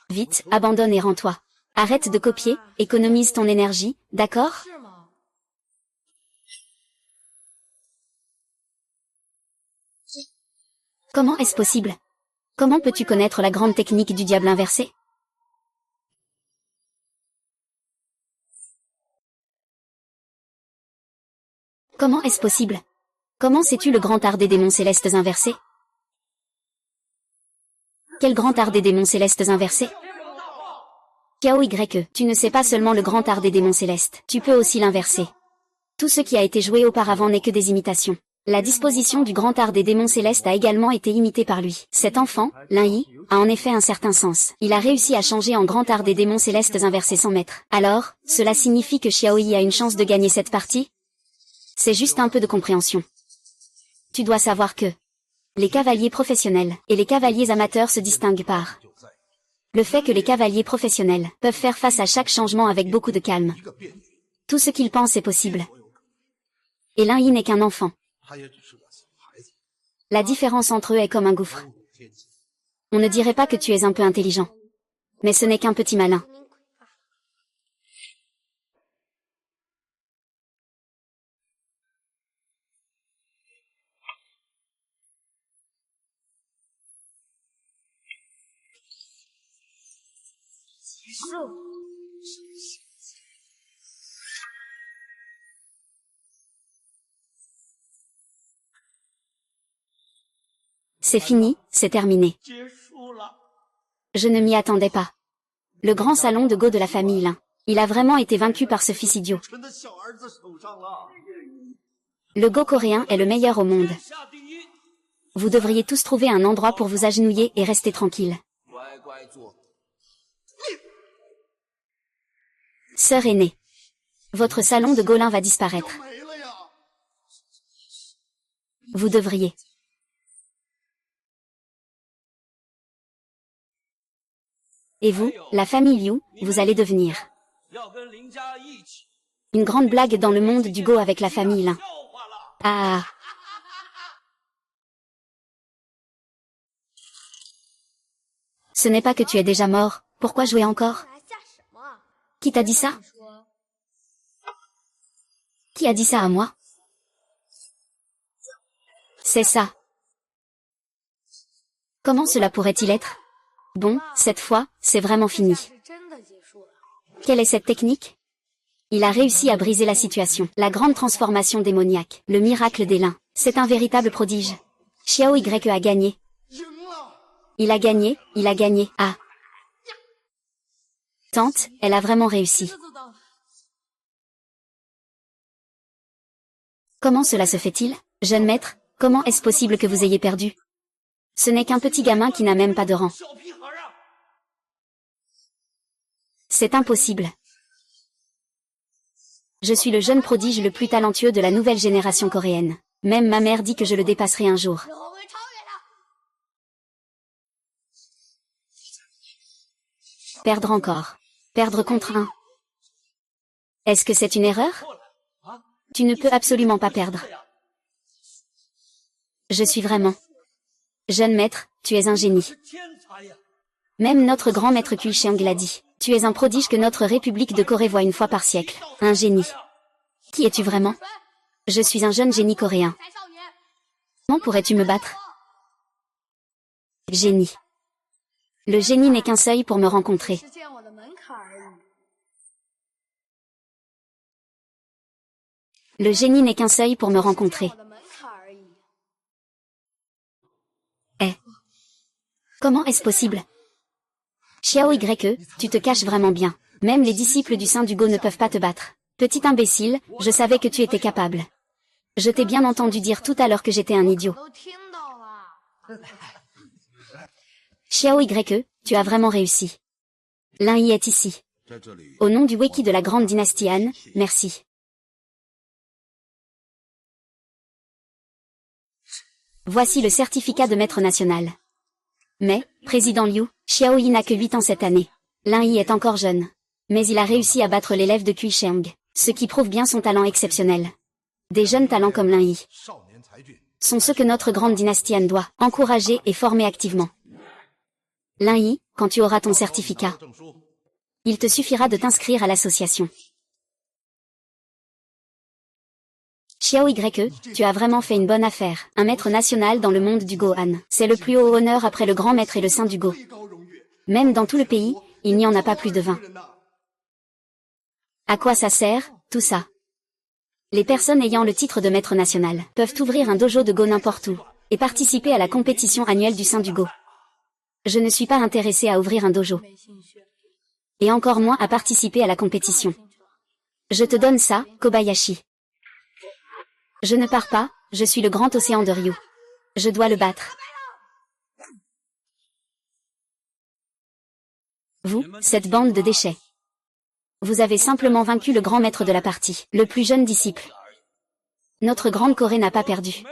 Vite, abandonne et rends-toi. Arrête de copier, économise ton énergie, d'accord? Comment est-ce possible? Comment peux-tu connaître la grande technique du diable inversé? Comment est-ce possible? Comment sais-tu le grand art des démons célestes inversés? Quel grand art des démons célestes inversés? Kiao YE, tu ne sais pas seulement le grand art des démons célestes, tu peux aussi l'inverser. Tout ce qui a été joué auparavant n'est que des imitations. La disposition du grand art des démons célestes a également été imitée par lui. Cet enfant, Lin Yi, a en effet un certain sens. Il a réussi à changer en grand art des démons célestes inversés sans maître. Alors, cela signifie que Xiao Yi a une chance de gagner cette partie? C'est juste un peu de compréhension. Tu dois savoir que les cavaliers professionnels et les cavaliers amateurs se distinguent par le fait que les cavaliers professionnels peuvent faire face à chaque changement avec beaucoup de calme. Tout ce qu'ils pensent est possible. Et Lin Yi n'est qu'un enfant. La différence entre eux est comme un gouffre. On ne dirait pas que tu es un peu intelligent. Mais ce n'est qu'un petit malin. C'est fini, c'est terminé. Je ne m'y attendais pas. Le grand salon de Go de la famille Lin. Il a vraiment été vaincu par ce fils idiot. Le Go coréen est le meilleur au monde. Vous devriez tous trouver un endroit pour vous agenouiller et rester tranquille. Sœur aînée. Votre salon de Golin va disparaître. Vous devriez. Et vous, la famille Liu, vous allez devenir une grande blague dans le monde du Go avec la famille Lin. Ah. Ce n'est pas que tu es déjà mort, pourquoi jouer encore? Qui t'a dit ça? Qui a dit ça à moi? C'est ça. Comment cela pourrait-il être? Bon, cette fois, c'est vraiment fini. Quelle est cette technique? Il a réussi à briser la situation. La grande transformation démoniaque. Le miracle des lins. C'est un véritable prodige. Xiao Y a gagné. Il a gagné, il a gagné. Ah. Tante, elle a vraiment réussi. Comment cela se fait-il? Jeune maître, comment est-ce possible que vous ayez perdu? Ce n'est qu'un petit gamin qui n'a même pas de rang. C'est impossible. Je suis le jeune prodige le plus talentueux de la nouvelle génération coréenne. Même ma mère dit que je le dépasserai un jour. Perdre encore. Perdre contre un. Est-ce que c'est une erreur? Tu ne peux absolument pas perdre. Je suis vraiment. Jeune maître, tu es un génie. Même notre grand maître Kui Cheng l'a dit. Tu es un prodige que notre République de Corée voit une fois par siècle. Un génie. Qui es-tu vraiment? Je suis un jeune génie coréen. Comment pourrais-tu me battre? Génie. Le génie n'est qu'un seuil pour me rencontrer. Le génie n'est qu'un seuil pour me rencontrer. Eh. Comment est-ce possible? Xiao Y, tu te caches vraiment bien. Même les disciples du Saint Dugo ne peuvent pas te battre. Petit imbécile, je savais que tu étais capable. Je t'ai bien entendu dire tout à l'heure que j'étais un idiot. Xiao Y, tu as vraiment réussi. Lin Yi est ici. Au nom du Weki de la grande dynastie Han, merci. Voici le certificat de maître national. Mais, président Liu, Xiao Yi n'a que 8 ans cette année. Lin Yi est encore jeune. Mais il a réussi à battre l'élève de Kui Cheng, ce qui prouve bien son talent exceptionnel. Des jeunes talents comme Lin Yi sont ceux que notre grande dynastie Han doit encourager et former activement. Lin Yi, quand tu auras ton certificat, il te suffira de t'inscrire à l'association. Xiao Y, tu as vraiment fait une bonne affaire. Un maître national dans le monde du Gohan. C'est le plus haut honneur après le grand maître et le saint du Go. Même dans tout le pays, il n'y en a pas plus de 20. À quoi ça sert, tout ça? Les personnes ayant le titre de maître national peuvent ouvrir un dojo de Go n'importe où et participer à la compétition annuelle du saint du Go. Je ne suis pas intéressé à ouvrir un dojo. Et encore moins à participer à la compétition. Je te donne ça, Kobayashi. Je ne pars pas, je suis le grand océan de Ryu. Je dois le battre. Vous, cette bande de déchets. Vous avez simplement vaincu le grand maître de la partie, le plus jeune disciple. Notre grande Corée n'a pas perdu.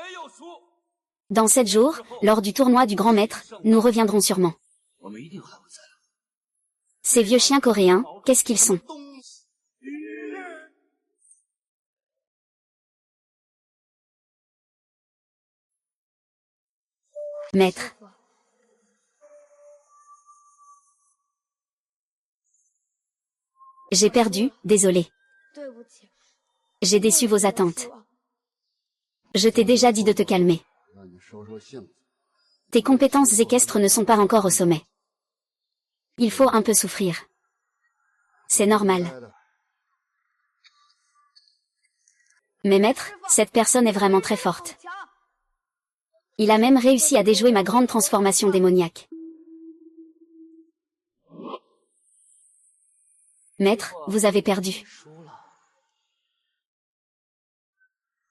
Dans 7 jours, lors du tournoi du grand maître, nous reviendrons sûrement. Ces vieux chiens coréens, qu'est-ce qu'ils sont? Maître. J'ai perdu, désolé. J'ai déçu vos attentes. Je t'ai déjà dit de te calmer. Tes compétences équestres ne sont pas encore au sommet. Il faut un peu souffrir. C'est normal. Mais maître, cette personne est vraiment très forte. Il a même réussi à déjouer ma grande transformation démoniaque. Maître, vous avez perdu.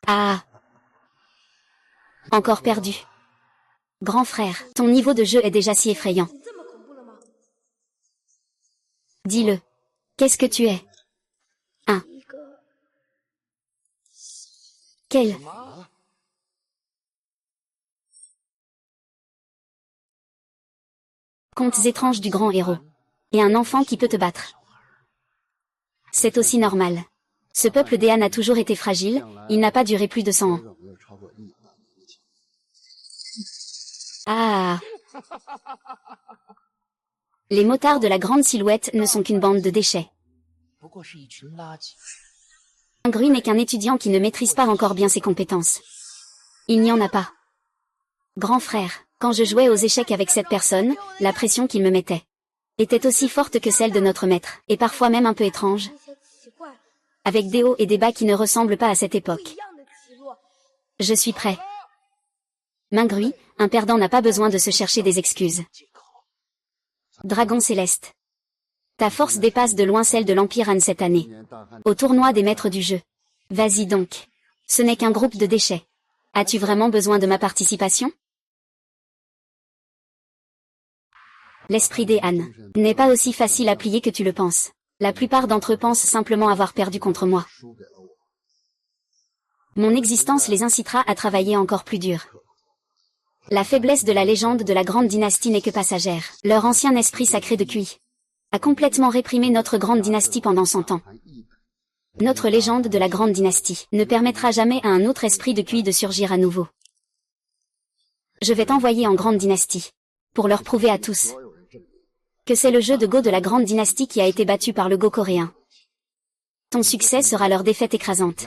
Ah. Encore perdu. Grand frère, ton niveau de jeu est déjà si effrayant. Dis-le. Qu'est-ce que tu es? Un. Quel? Contes étranges du grand héros. Et un enfant qui peut te battre. C'est aussi normal. Ce peuple d'Ean a toujours été fragile, il n'a pas duré plus de 100 ans. Ah. Les motards de la grande silhouette ne sont qu'une bande de déchets. Grui n'est qu'un étudiant qui ne maîtrise pas encore bien ses compétences. Il n'y en a pas. Grand frère, quand je jouais aux échecs avec cette personne, la pression qu'il me mettait était aussi forte que celle de notre maître, et parfois même un peu étrange. Avec des hauts et des bas qui ne ressemblent pas à cette époque. Je suis prêt. Mingrui, un perdant n'a pas besoin de se chercher des excuses. Dragon céleste. Ta force dépasse de loin celle de l'Empire Han cette année. Au tournoi des maîtres du jeu. Vas-y donc. Ce n'est qu'un groupe de déchets. As-tu vraiment besoin de ma participation? L'esprit des Han n'est pas aussi facile à plier que tu le penses. La plupart d'entre eux pensent simplement avoir perdu contre moi. Mon existence les incitera à travailler encore plus dur. La faiblesse de la légende de la grande dynastie n'est que passagère. Leur ancien esprit sacré de Kui a complètement réprimé notre grande dynastie pendant 100 ans. Notre légende de la grande dynastie ne permettra jamais à un autre esprit de Kui de surgir à nouveau. Je vais t'envoyer en grande dynastie, pour leur prouver à tous que c'est le jeu de Go de la grande dynastie qui a été battu par le Go coréen. Ton succès sera leur défaite écrasante.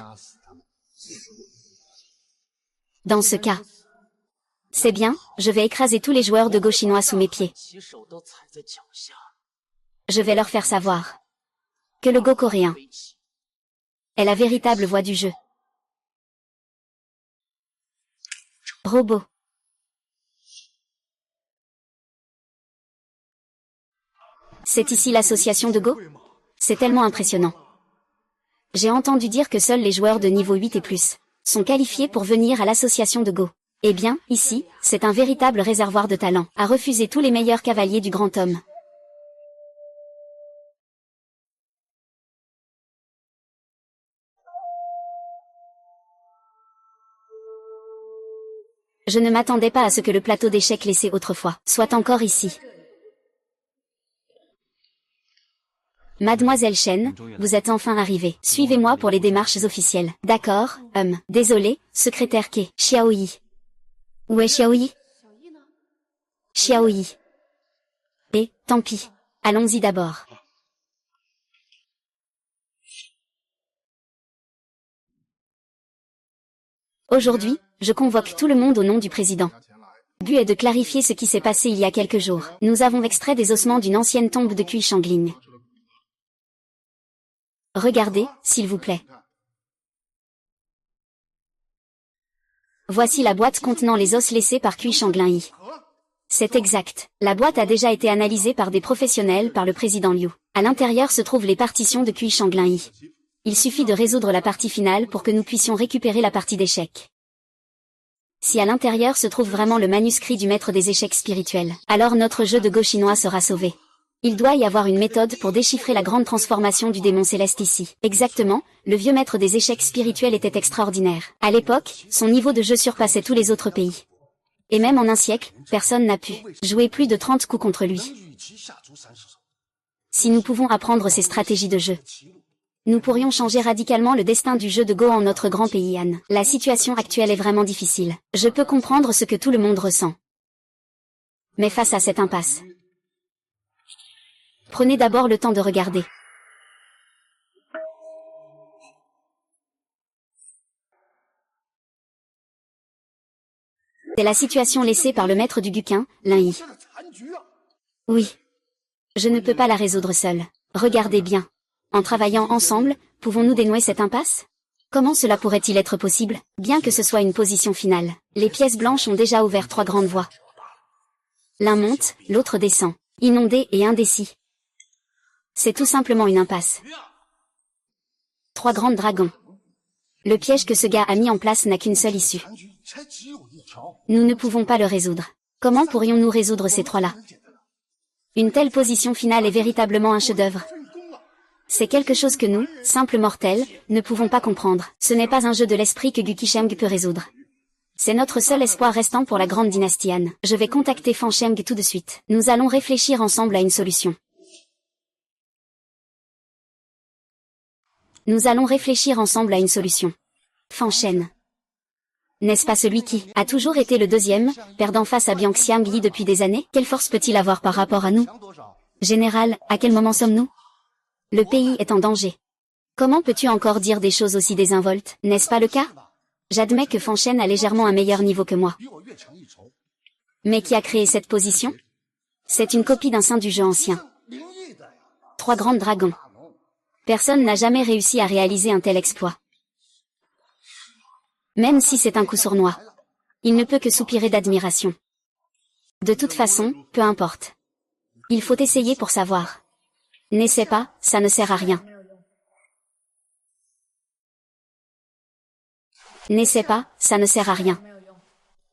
Dans ce cas, c'est bien, je vais écraser tous les joueurs de Go chinois sous mes pieds. Je vais leur faire savoir que le Go coréen est la véritable voix du jeu. Robot. C'est ici l'association de Go? C'est tellement impressionnant. J'ai entendu dire que seuls les joueurs de niveau 8 et plus sont qualifiés pour venir à l'association de Go. Eh bien, ici, c'est un véritable réservoir de talent, à refuser tous les meilleurs cavaliers du grand homme. Je ne m'attendais pas à ce que le plateau d'échecs laissé autrefois soit encore ici. Mademoiselle Chen, vous êtes enfin arrivée. Suivez-moi pour les démarches officielles. D'accord, désolé, secrétaire Ke. Xiaoyi. Où est Xiaoyi? Xiaoyi. Et, tant pis. Allons-y d'abord. Aujourd'hui, je convoque tout le monde au nom du président. Le but est de clarifier ce qui s'est passé il y a quelques jours. Nous avons extrait des ossements d'une ancienne tombe de Kui Shangling. Regardez, s'il vous plaît. Voici la boîte contenant les os laissés par Kui Shangling. C'est exact. La boîte a déjà été analysée par des professionnels par le président Liu. À l'intérieur se trouvent les partitions de Kui Shangling. Il suffit de résoudre la partie finale pour que nous puissions récupérer la partie d'échecs. Si à l'intérieur se trouve vraiment le manuscrit du maître des échecs spirituels, alors notre jeu de Go chinois sera sauvé. Il doit y avoir une méthode pour déchiffrer la grande transformation du démon céleste ici. Exactement, le vieux maître des échecs spirituels était extraordinaire. À l'époque, son niveau de jeu surpassait tous les autres pays. Et même en un siècle, personne n'a pu jouer plus de 30 coups contre lui. Si nous pouvons apprendre ces stratégies de jeu, nous pourrions changer radicalement le destin du jeu de Go en notre grand pays Han. La situation actuelle est vraiment difficile. Je peux comprendre ce que tout le monde ressent. Mais face à cette impasse, prenez d'abord le temps de regarder. C'est la situation laissée par le maître du Guqin, Lin Yi. Oui. Je ne peux pas la résoudre seule. Regardez bien. En travaillant ensemble, pouvons-nous dénouer cette impasse? Comment cela pourrait-il être possible? Bien que ce soit une position finale, les pièces blanches ont déjà ouvert 3 grandes voies. L'un monte, l'autre descend. Inondé et indécis. C'est tout simplement une impasse. 3 grands dragons. Le piège que ce gars a mis en place n'a qu'une seule issue. Nous ne pouvons pas le résoudre. Comment pourrions-nous résoudre ces 3-là? Une telle position finale est véritablement un chef-d'œuvre. C'est quelque chose que nous, simples mortels, ne pouvons pas comprendre. Ce n'est pas un jeu de l'esprit que Guqi Sheng peut résoudre. C'est notre seul espoir restant pour la grande dynastie Han. Je vais contacter Fan Sheng tout de suite. Nous allons réfléchir ensemble à une solution. Nous allons réfléchir ensemble à une solution. Fan Shen. N'est-ce pas celui qui a toujours été le deuxième, perdant face à Bianxiang Yi depuis des années? Quelle force peut-il avoir par rapport à nous? Général, à quel moment sommes-nous? Le pays est en danger. Comment peux-tu encore dire des choses aussi désinvoltes, n'est-ce pas le cas? J'admets que Fan Shen a légèrement un meilleur niveau que moi. Mais qui a créé cette position? C'est une copie d'un saint du jeu ancien. 3 grands dragons. Personne n'a jamais réussi à réaliser un tel exploit. Même si c'est un coup sournois. Il ne peut que soupirer d'admiration. De toute façon, peu importe. Il faut essayer pour savoir. N'essaie pas, ça ne sert à rien. N'essaie pas, ça ne sert à rien.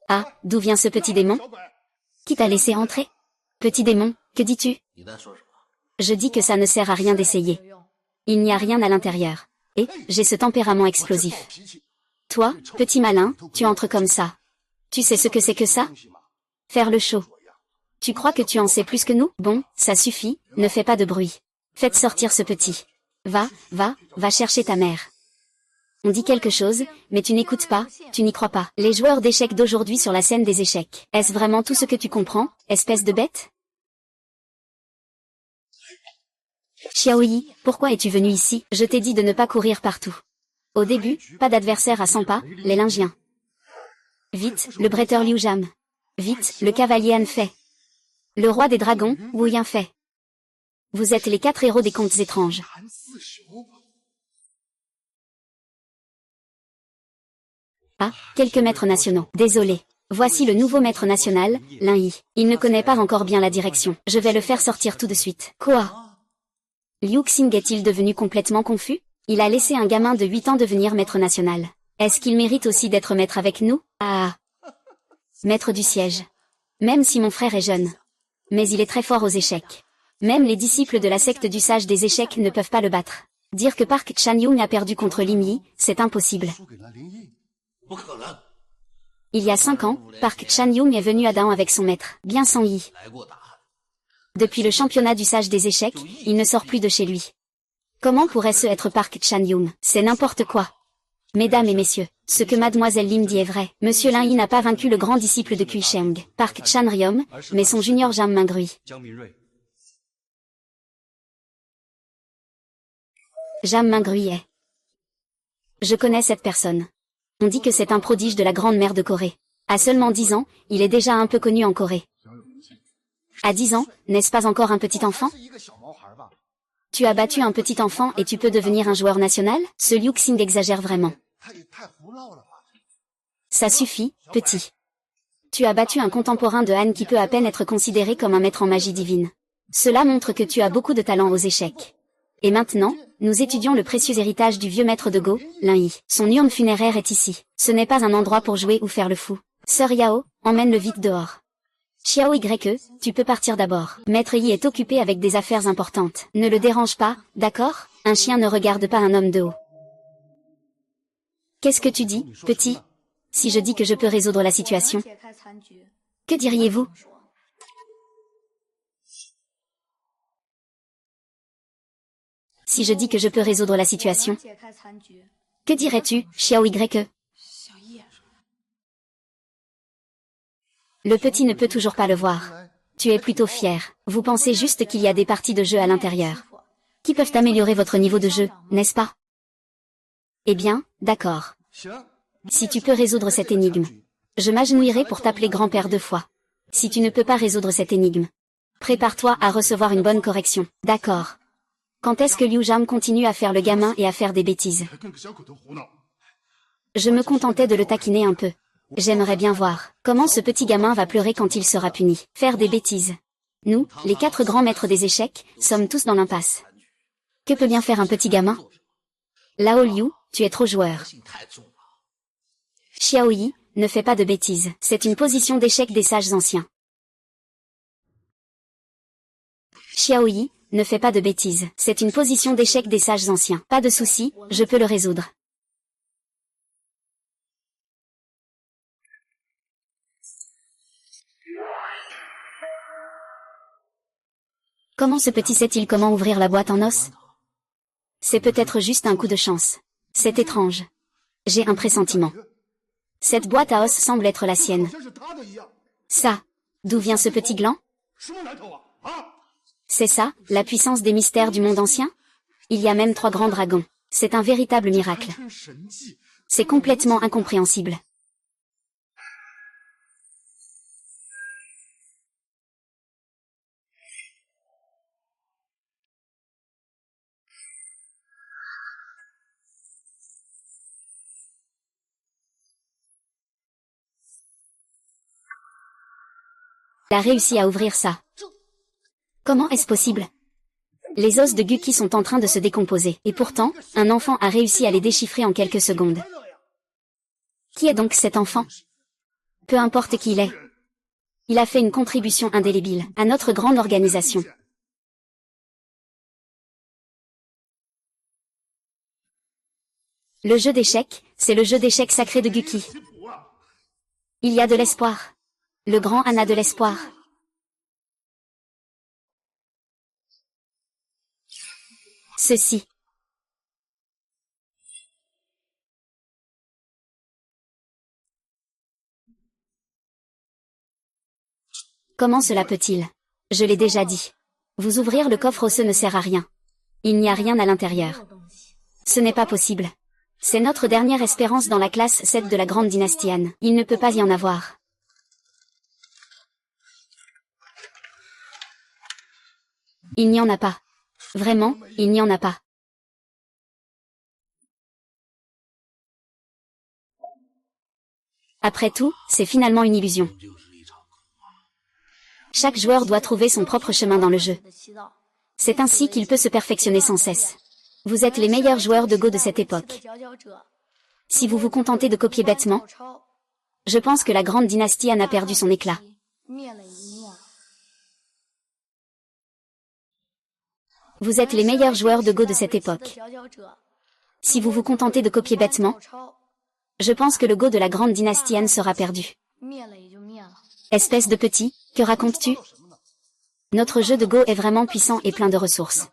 Ah, d'où vient ce petit démon? Qui t'a laissé entrer? Petit démon, que dis-tu? Je dis que ça ne sert à rien d'essayer. Il n'y a rien à l'intérieur. Et, j'ai ce tempérament explosif. Toi, petit malin, tu entres comme ça. Tu sais ce que c'est que ça? Faire le show. Tu crois que tu en sais plus que nous? Bon, ça suffit, ne fais pas de bruit. Faites sortir ce petit. Va chercher ta mère. On dit quelque chose, mais tu n'écoutes pas, tu n'y crois pas. Les joueurs d'échecs d'aujourd'hui sur la scène des échecs. Est-ce vraiment tout ce que tu comprends, espèce de bête? Xiaoyi, pourquoi es-tu venu ici? Je t'ai dit de ne pas courir partout. Au début, pas d'adversaire à 100 pas, les Lingiens. Vite, le bretteur Liu Jam. Vite, le cavalier Han Fei. Le roi des dragons, Wu Yanfei. Vous êtes les 4 héros des contes étranges. Ah, quelques maîtres nationaux. Désolé. Voici le nouveau maître national, Lin Yi. Il ne connaît pas encore bien la direction. Je vais le faire sortir tout de suite. Quoi? Liu Xing est-il devenu complètement confus? Il a laissé un gamin de 8 ans devenir maître national. Est-ce qu'il mérite aussi d'être maître avec nous? Ah. Maître du siège. Même si mon frère est jeune. Mais il est très fort aux échecs. Même les disciples de la secte du sage des échecs ne peuvent pas le battre. Dire que Park Chan-young a perdu contre Lin Yi, c'est impossible. Il y a 5 ans, Park Chan-young est venu à Daon avec son maître, bien sans Yi. Depuis le championnat du sage des échecs, il ne sort plus de chez lui. Comment pourrait-ce être Park Chan-young? C'est n'importe quoi. Mesdames et messieurs, ce que mademoiselle Lim dit est vrai. Monsieur Lin Yi n'a pas vaincu le grand disciple de Kui Sheng, Park Chan-ryom, mais son junior Jam Mingrui. Jam Mingrui est. Je connais cette personne. On dit que c'est un prodige de la grande mer de Corée. À seulement 10 ans, il est déjà un peu connu en Corée. À 10 ans, n'est-ce pas encore un petit enfant? Tu as battu un petit enfant et tu peux devenir un joueur national? Ce Liu Xing exagère vraiment. Ça suffit, petit. Tu as battu un contemporain de Han qui peut à peine être considéré comme un maître en magie divine. Cela montre que tu as beaucoup de talent aux échecs. Et maintenant, nous étudions le précieux héritage du vieux maître de Go, Lin Yi. Son urne funéraire est ici. Ce n'est pas un endroit pour jouer ou faire le fou. Sœur Yao, emmène-le vite dehors. Xiao Y, tu peux partir d'abord. Maître Yi est occupé avec des affaires importantes. Ne le dérange pas, d'accord? Un chien ne regarde pas un homme de haut. Qu'est-ce que tu dis, petit? Si je dis que je peux résoudre la situation, que diriez-vous? Si je dis que je peux résoudre la situation, que dirais-tu, Xiao Y? Le petit ne peut toujours pas le voir. Tu es plutôt fier. Vous pensez juste qu'il y a des parties de jeu à l'intérieur, qui peuvent améliorer votre niveau de jeu, n'est-ce pas? Eh bien, d'accord. Si tu peux résoudre cette énigme, je m'agenouillerai pour t'appeler grand-père 2 fois. Si tu ne peux pas résoudre cette énigme, prépare-toi à recevoir une bonne correction. D'accord. Quand est-ce que Liu Jam continue à faire le gamin et à faire des bêtises? Je me contentais de le taquiner un peu. J'aimerais bien voir comment ce petit gamin va pleurer quand il sera puni. Faire des bêtises. Nous, les 4 grands maîtres des échecs, sommes tous dans l'impasse. Que peut bien faire un petit gamin? Lao Liu, tu es trop joueur. Xiao Yi, ne fais pas de bêtises. C'est une position d'échec des sages anciens. Xiao Yi, ne fais pas de bêtises. C'est une position d'échec des sages anciens. Pas de souci, je peux le résoudre. Comment ce petit sait-il comment ouvrir la boîte en os? C'est peut-être juste un coup de chance. C'est étrange. J'ai un pressentiment. Cette boîte à os semble être la sienne. Ça. D'où vient ce petit gland? C'est ça, la puissance des mystères du monde ancien? Il y a même 3 grands dragons. C'est un véritable miracle. C'est complètement incompréhensible. Il a réussi à ouvrir ça. Comment est-ce possible? Les os de Guki sont en train de se décomposer, et pourtant, un enfant a réussi à les déchiffrer en quelques secondes. Qui est donc cet enfant? Peu importe qui il est. Il a fait une contribution indélébile à notre grande organisation. Le jeu d'échecs, c'est le jeu d'échecs sacré de Guki. Il y a de l'espoir. Le grand Han a de l'espoir. Ceci. Comment cela peut-il? Je l'ai déjà dit. Vous ouvrir le coffre osseux ne sert à rien. Il n'y a rien à l'intérieur. Ce n'est pas possible. C'est notre dernière espérance dans la classe 7 de la grande dynastie Han. Il ne peut pas y en avoir. Il n'y en a pas. Vraiment, il n'y en a pas. Après tout, c'est finalement une illusion. Chaque joueur doit trouver son propre chemin dans le jeu. C'est ainsi qu'il peut se perfectionner sans cesse. Vous êtes les meilleurs joueurs de Go de cette époque. Si vous vous contentez de copier bêtement, je pense que la grande dynastie Han a perdu son éclat. Vous êtes les meilleurs joueurs de Go de cette époque. Si vous vous contentez de copier bêtement, je pense que le Go de la grande dynastie Han sera perdu. Espèce de petit, que racontes-tu? Notre jeu de Go est vraiment puissant et plein de ressources.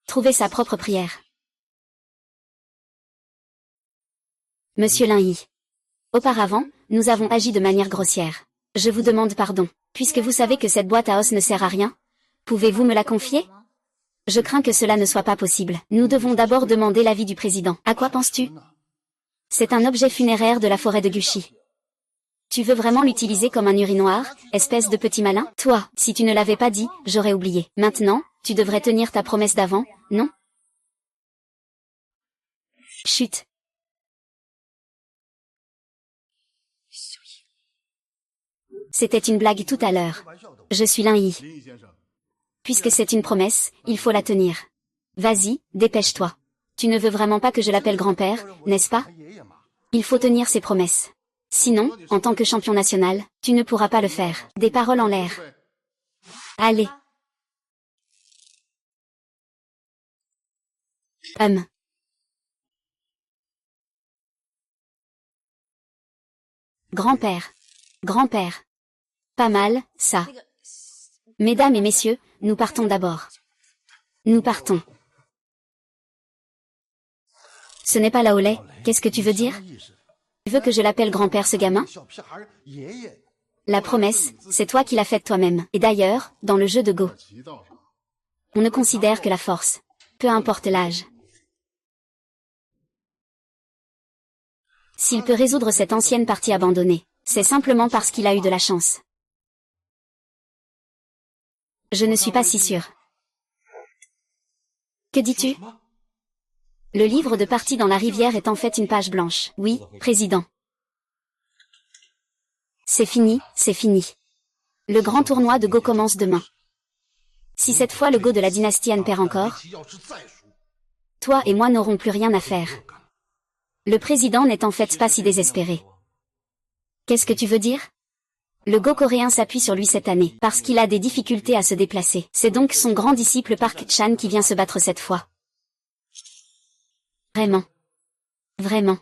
Trouver sa propre prière. Monsieur Lin Yi. Auparavant, nous avons agi de manière grossière. Je vous demande pardon. Puisque vous savez que cette boîte à os ne sert à rien, pouvez-vous me la confier? Je crains que cela ne soit pas possible. Nous devons d'abord demander l'avis du président. À quoi penses-tu? C'est un objet funéraire de la forêt de Gushi. Tu veux vraiment l'utiliser comme un urinoir, espèce de petit malin? Toi, si tu ne l'avais pas dit, j'aurais oublié. Maintenant, tu devrais tenir ta promesse d'avant, non? Chut. C'était une blague tout à l'heure. Je suis Lin Yi. Puisque c'est une promesse, il faut la tenir. Vas-y, dépêche-toi. Tu ne veux vraiment pas que je l'appelle grand-père, n'est-ce pas? Il faut tenir ses promesses. Sinon, en tant que champion national, tu ne pourras pas le faire. Des paroles en l'air. Allez. Grand-père. Grand-père. Pas mal, ça. Mesdames et messieurs, nous partons d'abord. Nous partons. Ce n'est pas Laolai, qu'est-ce que tu veux dire? Tu veux que je l'appelle grand-père ce gamin? La promesse, c'est toi qui l'as faite toi-même. Et d'ailleurs, dans le jeu de Go, on ne considère que la force. Peu importe l'âge. S'il peut résoudre cette ancienne partie abandonnée, c'est simplement parce qu'il a eu de la chance. Je ne suis pas si sûre. Que dis-tu? Le livre de partie dans la rivière est en fait une page blanche. Oui, président. C'est fini, c'est fini. Le grand tournoi de Go commence demain. Si cette fois le Go de la dynastie Han perd encore, toi et moi n'aurons plus rien à faire. Le président n'est en fait pas si désespéré. Qu'est-ce que tu veux dire? Le Go coréen s'appuie sur lui cette année, parce qu'il a des difficultés à se déplacer. C'est donc son grand disciple Park Chan qui vient se battre cette fois. Vraiment. Vraiment.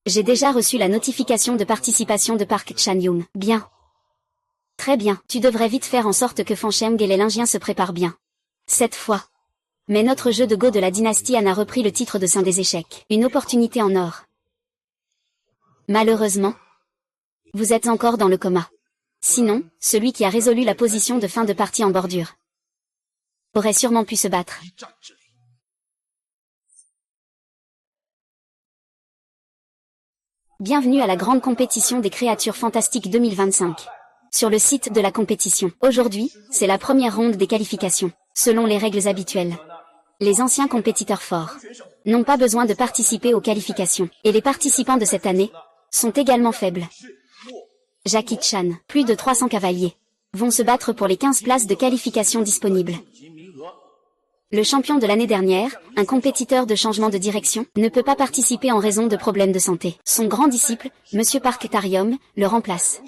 J'ai déjà reçu la notification de participation de Park Chan-yoon. Bien. Très bien. Tu devrais vite faire en sorte que Fan Sheng et les Lingiens se préparent bien. Cette fois. Mais notre jeu de Go de la dynastie Han a repris le titre de Saint des échecs. Une opportunité en or. Malheureusement, vous êtes encore dans le coma. Sinon, celui qui a résolu la position de fin de partie en bordure. aurait sûrement pu se battre. Bienvenue à la grande compétition des créatures fantastiques 2025. Sur le site de la compétition. Aujourd'hui, c'est la première ronde des qualifications, selon les règles habituelles. Les anciens compétiteurs forts n'ont pas besoin de participer aux qualifications, et les participants de cette année sont également faibles. Jackie Chan, plus de 300 cavaliers, vont se battre pour les 15 places de qualification disponibles. Le champion de l'année dernière, un compétiteur de changement de direction, ne peut pas participer en raison de problèmes de santé. Son grand disciple, Monsieur Park Tarium, le remplace.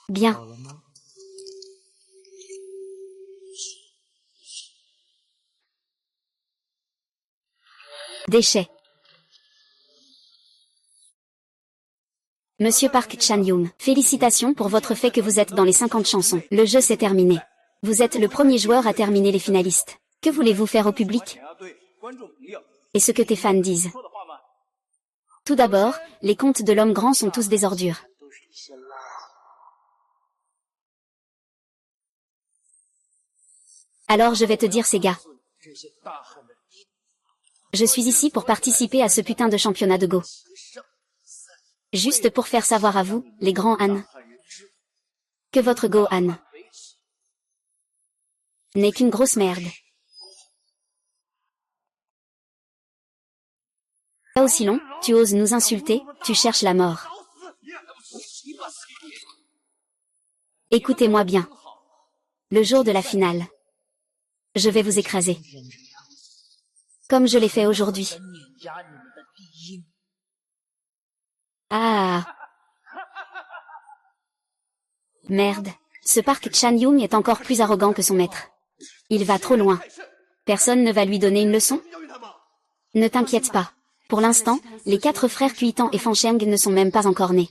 Bien. Déchets. Monsieur Park Chan-young, félicitations pour votre fait que vous êtes dans les 50 chansons. Le jeu s'est terminé. Vous êtes le premier joueur à terminer les finalistes. Que voulez-vous faire au public? Et ce que tes fans disent? Tout d'abord, les contes de l'homme grand sont tous des ordures. Alors je vais te dire ces gars. Je suis ici pour participer à ce putain de championnat de Go. Juste pour faire savoir à vous, les grands Han, que votre Go-Han n'est qu'une grosse merde. Pas aussi long, tu oses nous insulter, tu cherches la mort. Écoutez-moi bien. Le jour de la finale, je vais vous écraser. Comme je l'ai fait aujourd'hui. Ah. Merde. Ce Park Chan-young est encore plus arrogant que son maître. Il va trop loin. Personne ne va lui donner une leçon? Ne t'inquiète pas. Pour l'instant, les 4 frères Kuitan et Fancheng ne sont même pas encore nés.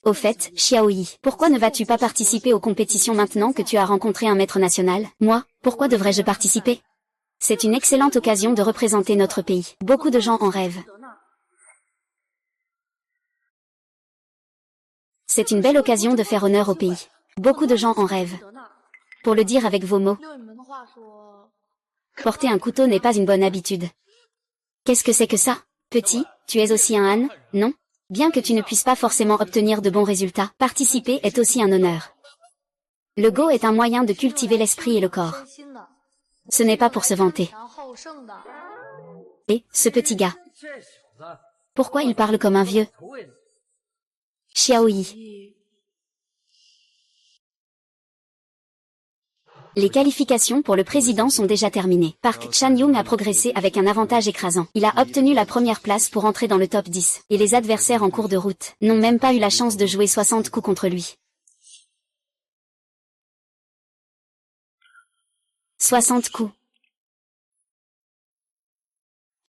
Au fait, Xiaoyi, pourquoi ne vas-tu pas participer aux compétitions maintenant que tu as rencontré un maître national? Moi, pourquoi devrais-je participer? C'est une excellente occasion de représenter notre pays. Beaucoup de gens en rêvent. C'est une belle occasion de faire honneur au pays. Beaucoup de gens en rêvent. Pour le dire avec vos mots, porter un couteau n'est pas une bonne habitude. Qu'est-ce que c'est que ça? Petit, tu es aussi un Han, non? Bien que tu ne puisses pas forcément obtenir de bons résultats, participer est aussi un honneur. Le Go est un moyen de cultiver l'esprit et le corps. Ce n'est pas pour se vanter. Et, ce petit gars. Pourquoi il parle comme un vieux? Xiaoyi. Les qualifications pour le président sont déjà terminées. Park Chan-young a progressé avec un avantage écrasant. Il a obtenu la première place pour entrer dans le top 10. Et les adversaires en cours de route n'ont même pas eu la chance de jouer 60 coups contre lui. 60 coups.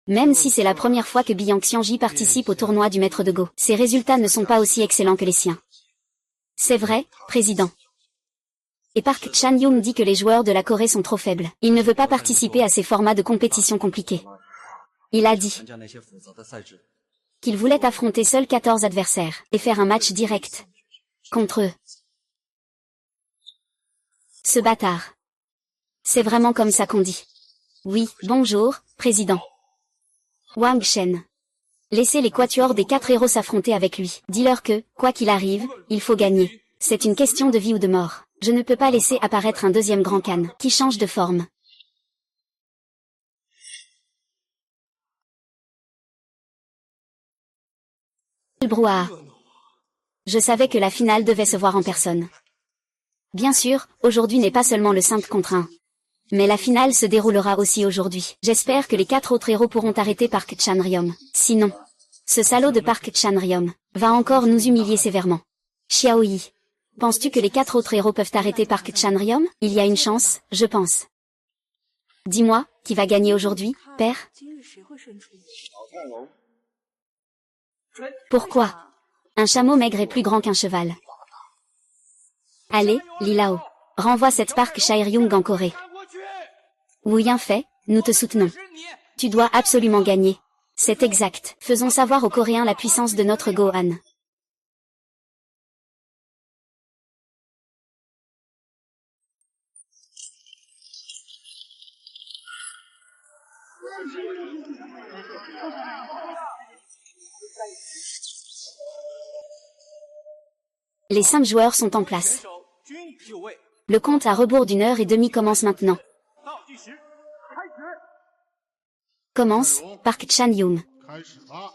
Même si c'est la première fois que Biang Xiangji participe au tournoi du maître de Go, ses résultats ne sont pas aussi excellents que les siens. C'est vrai, président. Et Park Chan-young dit que les joueurs de la Corée sont trop faibles. Il ne veut pas participer à ces formats de compétition compliqués. Il a dit qu'il voulait affronter seuls 14 adversaires et faire un match direct contre eux. Ce bâtard. C'est vraiment comme ça qu'on dit. Oui, bonjour, président. Wang Shen. Laissez les quatuors des 4 héros s'affronter avec lui. Dis-leur que, quoi qu'il arrive, il faut gagner. C'est une question de vie ou de mort. Je ne peux pas laisser apparaître un deuxième grand Khan qui change de forme. Le brouhaha. Je savais que la finale devait se voir en personne. Bien sûr, aujourd'hui n'est pas seulement le 5 contre 1. Mais la finale se déroulera aussi aujourd'hui. J'espère que les 4 autres héros pourront arrêter Park Chan-ryom. Sinon, ce salaud de Park Chan-ryom va encore nous humilier sévèrement. Xiaoyi. Penses-tu que les 4 autres héros peuvent arrêter Park Chan-ryom? Il y a une chance, je pense. Dis-moi, qui va gagner aujourd'hui, père? Pourquoi? Un chameau maigre est plus grand qu'un cheval. Allez, Li Lao. Renvoie cette Park Chae-ryung en Corée. Oui, bien fait, nous te soutenons. Tu dois absolument gagner. C'est exact. Faisons savoir aux Coréens la puissance de notre Gohan. Les 5 joueurs sont en place. Le compte à rebours d'1h30 commence maintenant. Commence, Park Chan-yoon. 开始了。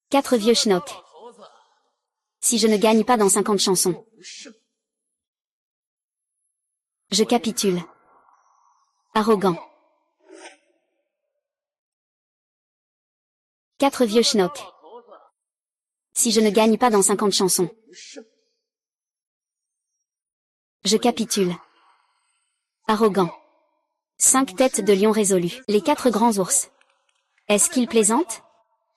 4 vieux schnocks. Si je ne gagne pas dans 50 chansons, je capitule. Arrogant. 4 vieux schnocks. Si je ne gagne pas dans 50 chansons, je capitule. Arrogant. 5 têtes de lion résolues. Les 4 grands ours. Est-ce qu'il plaisante?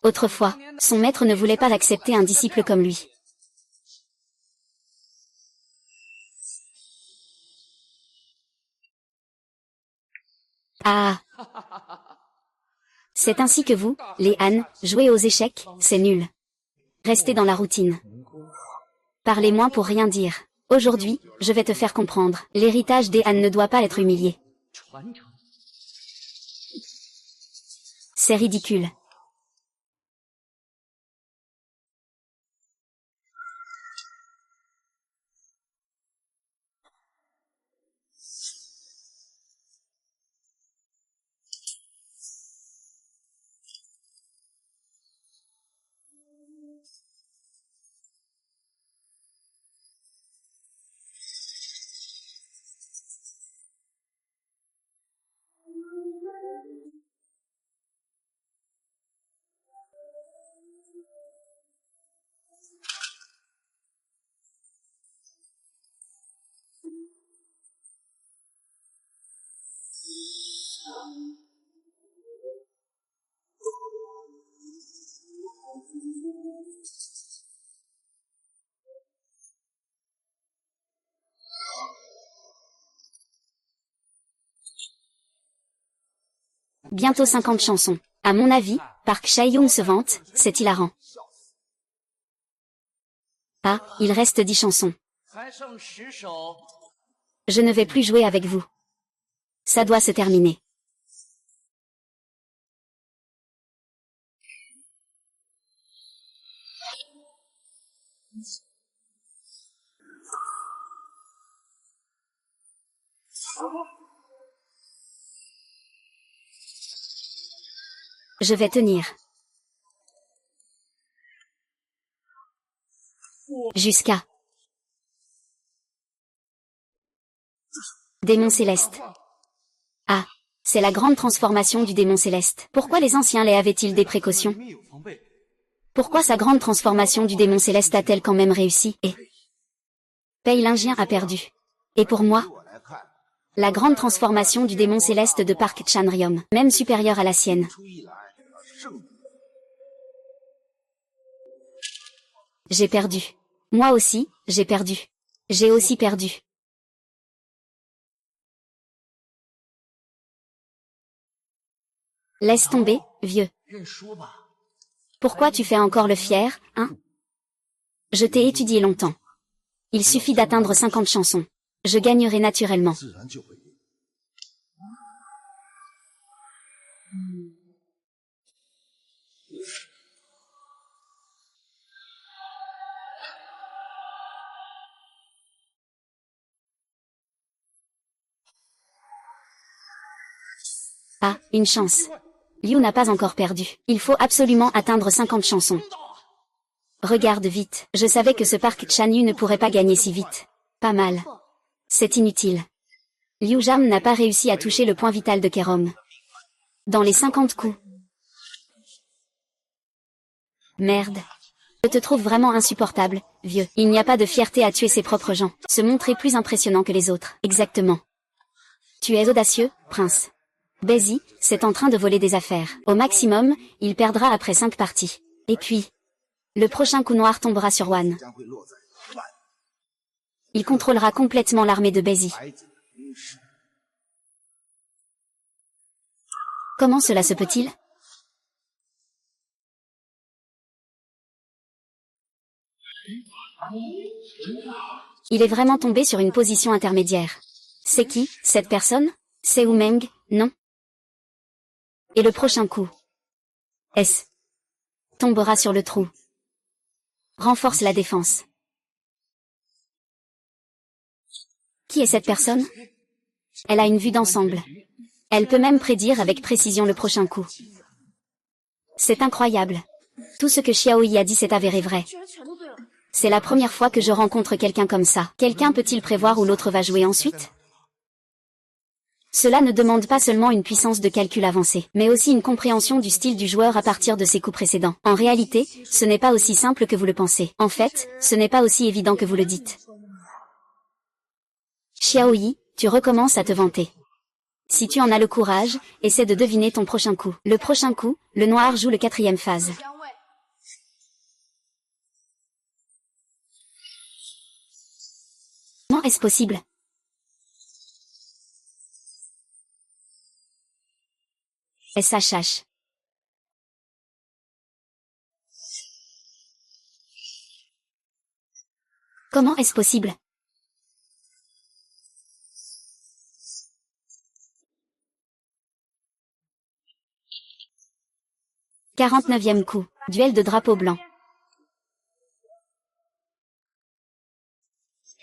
Autrefois, son maître ne voulait pas accepter un disciple comme lui. Ah! C'est ainsi que vous, les Han, jouez aux échecs, c'est nul. Restez dans la routine. Parlez moins pour rien dire. Aujourd'hui, je vais te faire comprendre. L'héritage des Han ne doit pas être humilié. C'est ridicule. Bientôt 50 chansons. À mon avis, Park Chae-young se vante, c'est hilarant. Ah, il reste 10 chansons. Je ne vais plus jouer avec vous. Ça doit se terminer. Je vais tenir. Jusqu'à... Démon céleste. Ah, c'est la grande transformation du démon céleste. Pourquoi les anciens les avaient-ils des précautions? Pourquoi sa grande transformation du démon céleste a-t-elle quand même réussi? Et Pei Lingien a perdu. Et pour moi, la grande transformation du démon céleste de Park Chan-ryom, même supérieure à la sienne. J'ai perdu. Moi aussi, j'ai perdu. J'ai aussi perdu. Laisse tomber, vieux. Pourquoi tu fais encore le fier, hein? Je t'ai étudié longtemps. Il suffit d'atteindre 50 chansons. Je gagnerai naturellement. Ah, une chance. Liu n'a pas encore perdu. Il faut absolument atteindre 50 chansons. Regarde vite. Je savais que ce Park Chan-yu ne pourrait pas gagner si vite. Pas mal. C'est inutile. Liu Jam n'a pas réussi à toucher le point vital de Kerom. Dans les 50 coups. Merde. Je te trouve vraiment insupportable, vieux. Il n'y a pas de fierté à tuer ses propres gens. Se montrer plus impressionnant que les autres. Exactement. Tu es audacieux, prince. Baisy, c'est en train de voler des affaires. Au maximum, il perdra après 5 parties. Et puis, le prochain coup noir tombera sur Wan. Il contrôlera complètement l'armée de Bezi. Comment cela se peut-il? Il est vraiment tombé sur une position intermédiaire. C'est qui, cette personne? C'est Wu Meng, non? Et le prochain coup? S. Tombera sur le trou. Renforce la défense. Qui est cette personne? Elle a une vue d'ensemble. Elle peut même prédire avec précision le prochain coup. C'est incroyable. Tout ce que Xiaoyi a dit s'est avéré vrai. C'est la première fois que je rencontre quelqu'un comme ça. Quelqu'un peut-il prévoir où l'autre va jouer ensuite? Cela ne demande pas seulement une puissance de calcul avancée, mais aussi une compréhension du style du joueur à partir de ses coups précédents. En réalité, ce n'est pas aussi simple que vous le pensez. En fait, ce n'est pas aussi évident que vous le dites. Xiaoyi, tu recommences à te vanter. Si tu en as le courage, essaie de deviner ton prochain coup. Le prochain coup, le noir joue le 4e phase. Comment est-ce possible? SHH. Comment est-ce possible? « 49e coup, duel de drapeau blanc.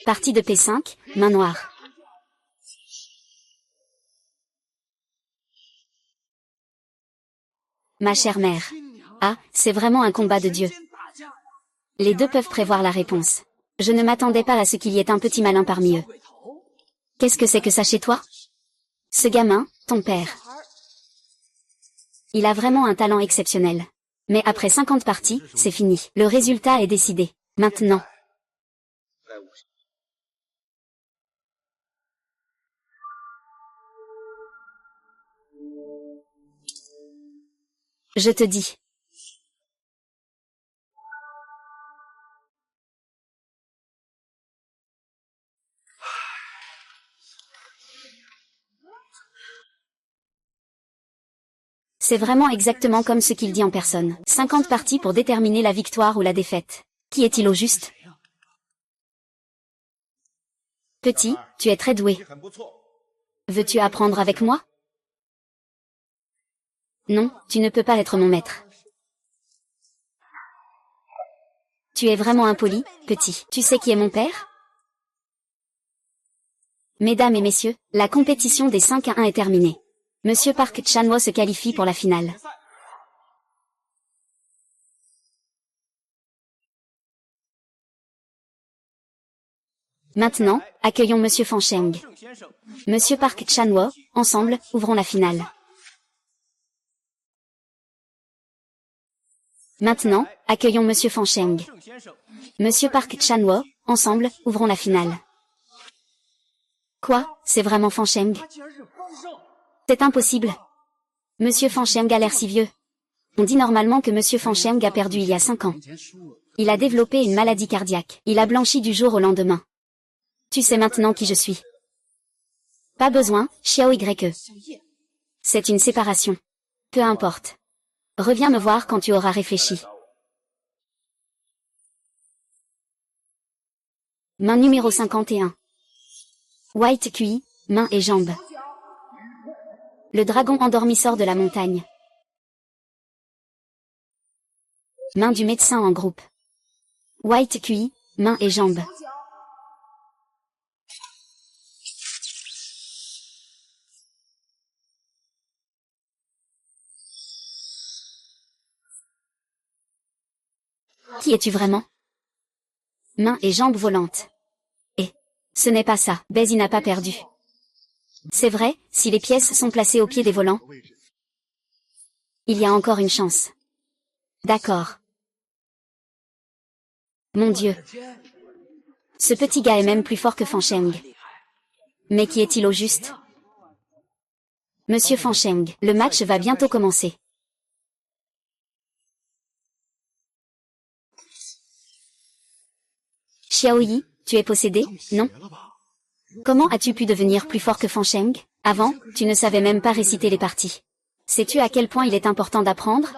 Partie de P5, main noire. Ma chère mère. Ah, c'est vraiment un combat de Dieu. Les deux peuvent prévoir la réponse. Je ne m'attendais pas à ce qu'il y ait un petit malin parmi eux. Qu'est-ce que c'est que ça chez toi? Ce gamin, ton père. Il a vraiment un talent exceptionnel. Mais après 50 parties, c'est fini. Le résultat est décidé. Maintenant. Je te dis. C'est vraiment exactement comme ce qu'il dit en personne. 50 parties pour déterminer la victoire ou la défaite. Qui est-il au juste? Petit, tu es très doué. Veux-tu apprendre avec moi? Non, tu ne peux pas être mon maître. Tu es vraiment impoli, petit. Tu sais qui est mon père? Mesdames et messieurs, la compétition des 5 à 1 est terminée. Monsieur Park Chan-wo se qualifie pour la finale. Maintenant, accueillons Monsieur Fan Sheng. Monsieur Park Chan-wo, ensemble, ouvrons la finale. Maintenant, accueillons Monsieur Fan Sheng. Monsieur Park Chan-wo, ensemble, ouvrons la finale. Quoi? C'est vraiment Fan Sheng? C'est impossible. Monsieur Fan Sheng a l'air si vieux. On dit normalement que Monsieur Fan Sheng a perdu il y a 5 ans. Il a développé une maladie cardiaque. Il a blanchi du jour au lendemain. Tu sais maintenant qui je suis. Pas besoin, Xiao YE. C'est une séparation. Peu importe. Reviens me voir quand tu auras réfléchi. Main numéro 51. White QI, main et jambes. Le dragon endormi sort de la montagne. Main du médecin en groupe. White QI, main et jambes. Qui es-tu vraiment? Main et jambes volantes. Et ce n'est pas ça, Bezi n'a pas perdu. C'est vrai, si les pièces sont placées au pied des volants. Il y a encore une chance. D'accord. Mon Dieu. Ce petit gars est même plus fort que Fan Sheng. Mais qui est-il au juste? Monsieur Fan Sheng, le match va bientôt commencer. Xiaoyi, Tu es possédé, non? Comment as-tu pu devenir plus fort que Fan Sheng? Avant, tu ne savais même pas réciter les parties. Sais-tu à quel point il est important d'apprendre?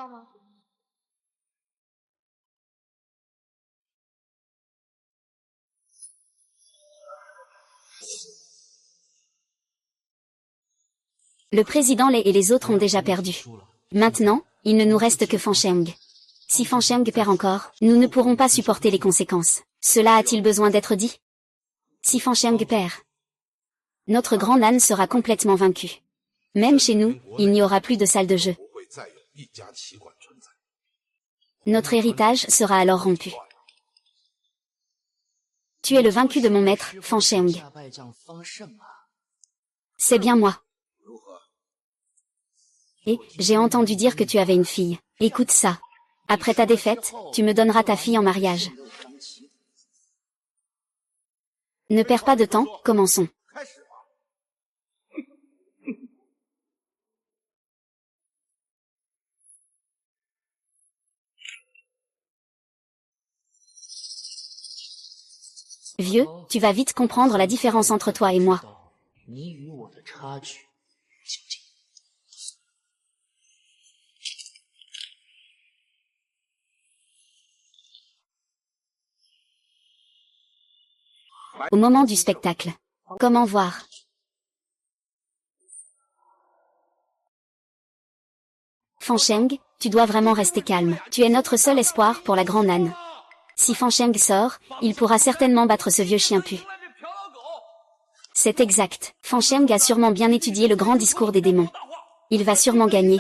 Le président Lei et les autres ont déjà perdu. Maintenant, il ne nous reste que Fan Sheng. Si Fan Sheng perd encore, nous ne pourrons pas supporter les conséquences. Cela a-t-il besoin d'être dit? Si Fan Sheng perd, notre grand âne sera complètement vaincu. Même chez nous, il n'y aura plus de salle de jeu. Notre héritage sera alors rompu. Tu es le vaincu de mon maître, Fan Sheng. C'est bien moi. Et, j'ai entendu dire que tu avais une fille. Écoute ça. Après ta défaite, tu me donneras ta fille en mariage. Ne perds pas de temps, commençons. Vieux, tu vas vite comprendre la différence entre toi et moi. Au moment du spectacle. Comment voir? Fan Sheng, tu dois vraiment rester calme. Tu es notre seul espoir pour la grande âne. Si Fan Sheng sort, il pourra certainement battre ce vieux chien pu. C'est exact. Fan Sheng a sûrement bien étudié le grand discours des démons. Il va sûrement gagner.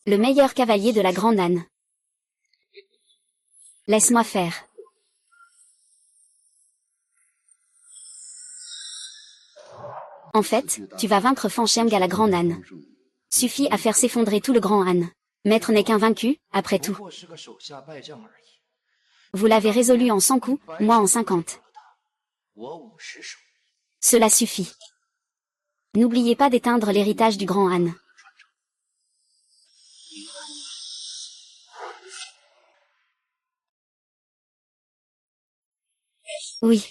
Le meilleur cavalier de la grande âne. Laisse-moi faire. En fait, tu vas vaincre Fan Sheng à la grande âne. Suffit à faire s'effondrer tout le grand âne. Maître n'est qu'un vaincu, après tout. Vous l'avez résolu en 100 coups, moi en 50. Cela suffit. N'oubliez pas d'éteindre l'héritage du grand âne. Oui.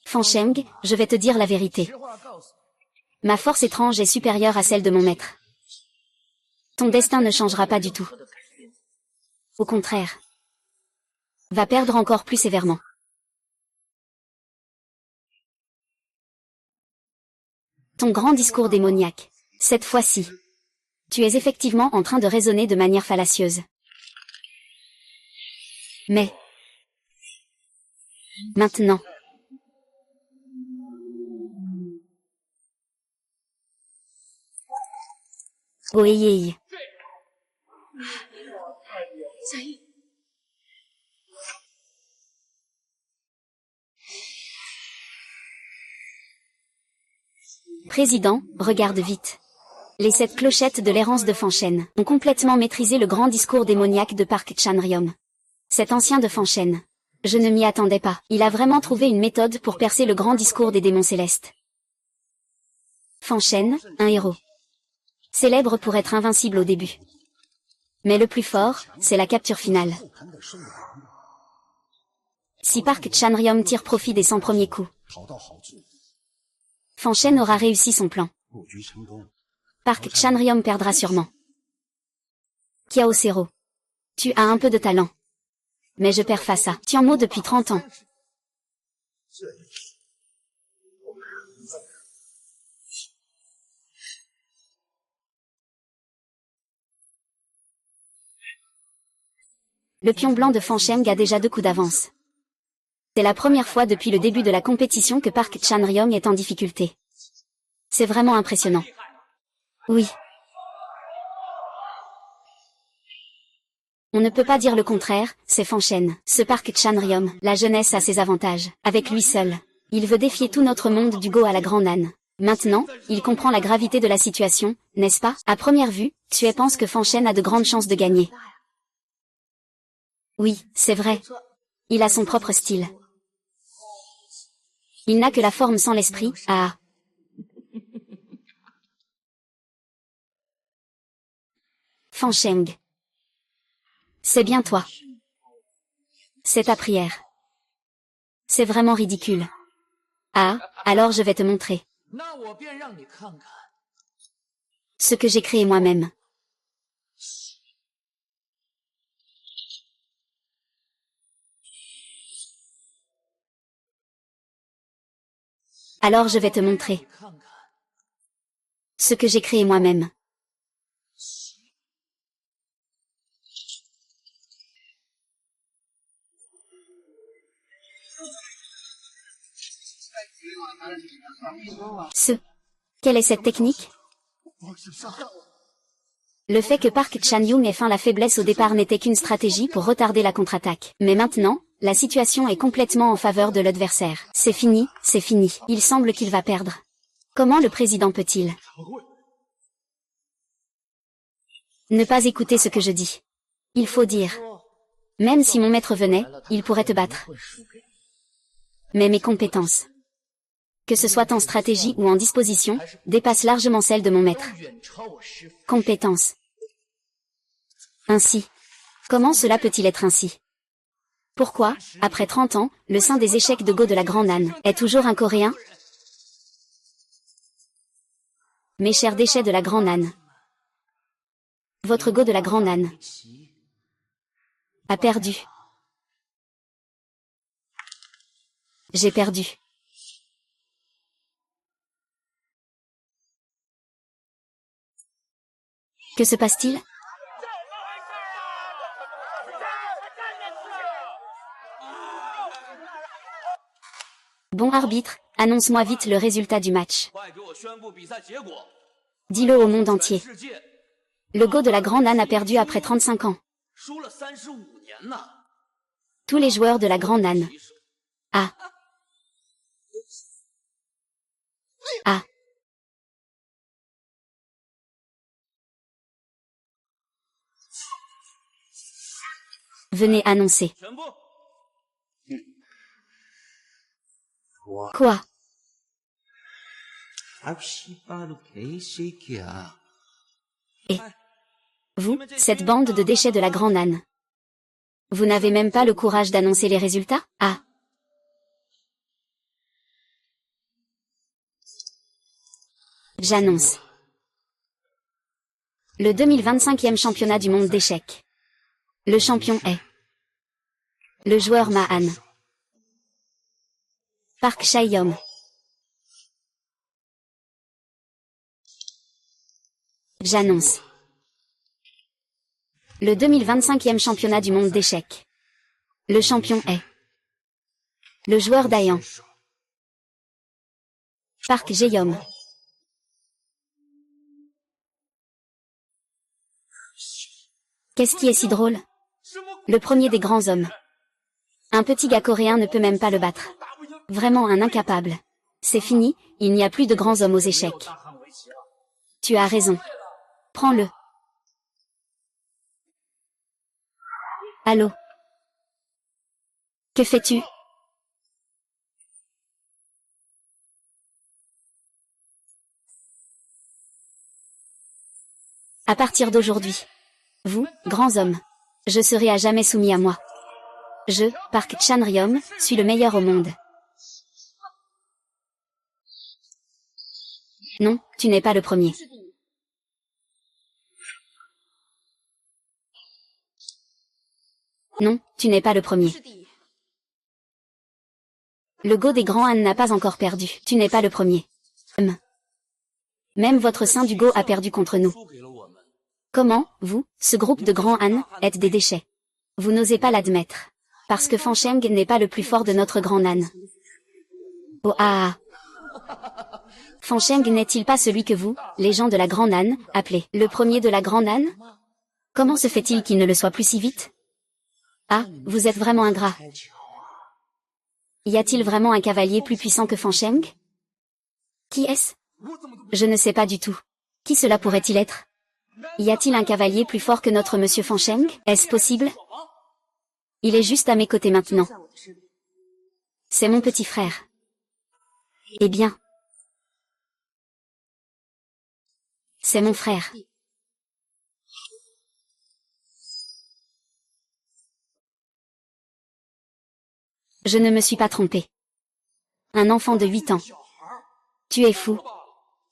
Fan Sheng, je vais te dire la vérité. Ma force étrange est supérieure à celle de mon maître. Ton destin ne changera pas du tout. Au contraire. Va perdre encore plus sévèrement. Ton grand discours démoniaque. Cette fois-ci. Tu es effectivement en train de raisonner de manière fallacieuse. Mais. Maintenant. Oeillei. Président, regarde vite. Les 7 clochettes de l'errance de Fan Sheng ont complètement maîtrisé le grand discours démoniaque de Park Chanryom. Cet ancien de Fan Sheng. Je ne m'y attendais pas. Il a vraiment trouvé une méthode pour percer le grand discours des démons célestes. Fan Sheng, un héros. Célèbre pour être invincible au début. Mais le plus fort, c'est la capture finale. Si Park Chanryom tire profit des 100 premiers coups, Fan Sheng aura réussi son plan. Park Chanryom perdra sûrement. Kiao Sero. Tu as un peu de talent. Mais je perds face à Tianmo depuis 30 ans. Le pion blanc de Fan Sheng a déjà 2 coups d'avance. C'est la première fois depuis le début de la compétition que Park Chanryom est en difficulté. C'est vraiment impressionnant. Oui. On ne peut pas dire le contraire, c'est Fan Sheng. Ce Park Chanryom, la jeunesse a ses avantages. Avec lui seul. Il veut défier tout notre monde du Go à la grande âne. Maintenant, il comprend la gravité de la situation, n'est-ce pas? À première vue, tu penses que Fan Shen a de grandes chances de gagner. Oui, c'est vrai. Il a son propre style. Il n'a que la forme sans l'esprit, ah. Fan Sheng. C'est bien toi. C'est ta prière. C'est vraiment ridicule. Ah, alors je vais te montrer. Ce que j'ai créé moi-même. Alors je vais te montrer. Ce que j'ai créé moi-même. Quelle est cette technique? Le fait que Park Chan-young ait feint la faiblesse au départ n'était qu'une stratégie pour retarder la contre-attaque. Mais maintenant, la situation est complètement en faveur de l'adversaire. C'est fini, c'est fini. Il semble qu'il va perdre. Comment le président peut-il ne pas écouter ce que je dis? Il faut dire. Même si mon maître venait, il pourrait te battre. Mais mes compétences, que ce soit en stratégie ou en disposition, dépassent largement celles de mon maître. Compétences. Ainsi. Comment cela peut-il être ainsi? Pourquoi, après 30 ans, le saint des échecs de Go de la Grande Âne est toujours un Coréen? Mes chers déchets de la Grande Âne. Votre Go de la Grande Âne a perdu. J'ai perdu. Que se passe-t-il? Bon arbitre, annonce-moi vite le résultat du match. Dis-le au monde entier. Le Go de la Grande Âne a perdu après 35 ans. Tous les joueurs de la Grande Âne. Ah. Ah. Venez annoncer. Quoi? Et vous, cette bande de déchets de la Grande Âne. Vous n'avez même pas le courage d'annoncer les résultats? Ah. J'annonce. Le 2025e championnat du monde d'échecs. Le champion est le joueur Ma-han. Park Chae-yom. J'annonce. Le 2025e championnat du monde d'échecs. Le champion est le joueur Dayan. Park Jae-yom. Qu'est-ce qui est si drôle? Le premier des grands hommes. Un petit gars coréen ne peut même pas le battre. Vraiment un incapable. C'est fini, il n'y a plus de grands hommes aux échecs. Tu as raison. Prends-le. Allô? Que fais-tu? À partir d'aujourd'hui. Vous, grands hommes. Je serai à jamais soumis à moi. Je, Park Chan-ryom, suis le meilleur au monde. Non, tu n'es pas le premier. Non, tu n'es pas le premier. Le Go des grands Han n'a pas encore perdu. Tu n'es pas le premier. Même votre saint du Go a perdu contre nous. Comment, vous, ce groupe de grands Han, êtes des déchets? Vous n'osez pas l'admettre. Parce que Fan Sheng n'est pas le plus fort de notre grand Han. Oh ah ah. Fan Sheng n'est-il pas celui que vous, les gens de la Grande Han, appelez le premier de la Grande Han? Comment se fait-il qu'il ne le soit plus si vite? Ah, vous êtes vraiment ingrat. Y a-t-il vraiment un cavalier plus puissant que Fan Sheng? Qui est-ce? Je ne sais pas du tout. Qui cela pourrait-il être? Y a-t-il un cavalier plus fort que notre monsieur Fan Sheng? Est-ce possible? Il est juste à mes côtés maintenant. C'est mon petit frère. Eh bien. C'est mon frère. Je ne me suis pas trompé. Un enfant de 8 ans. Tu es fou.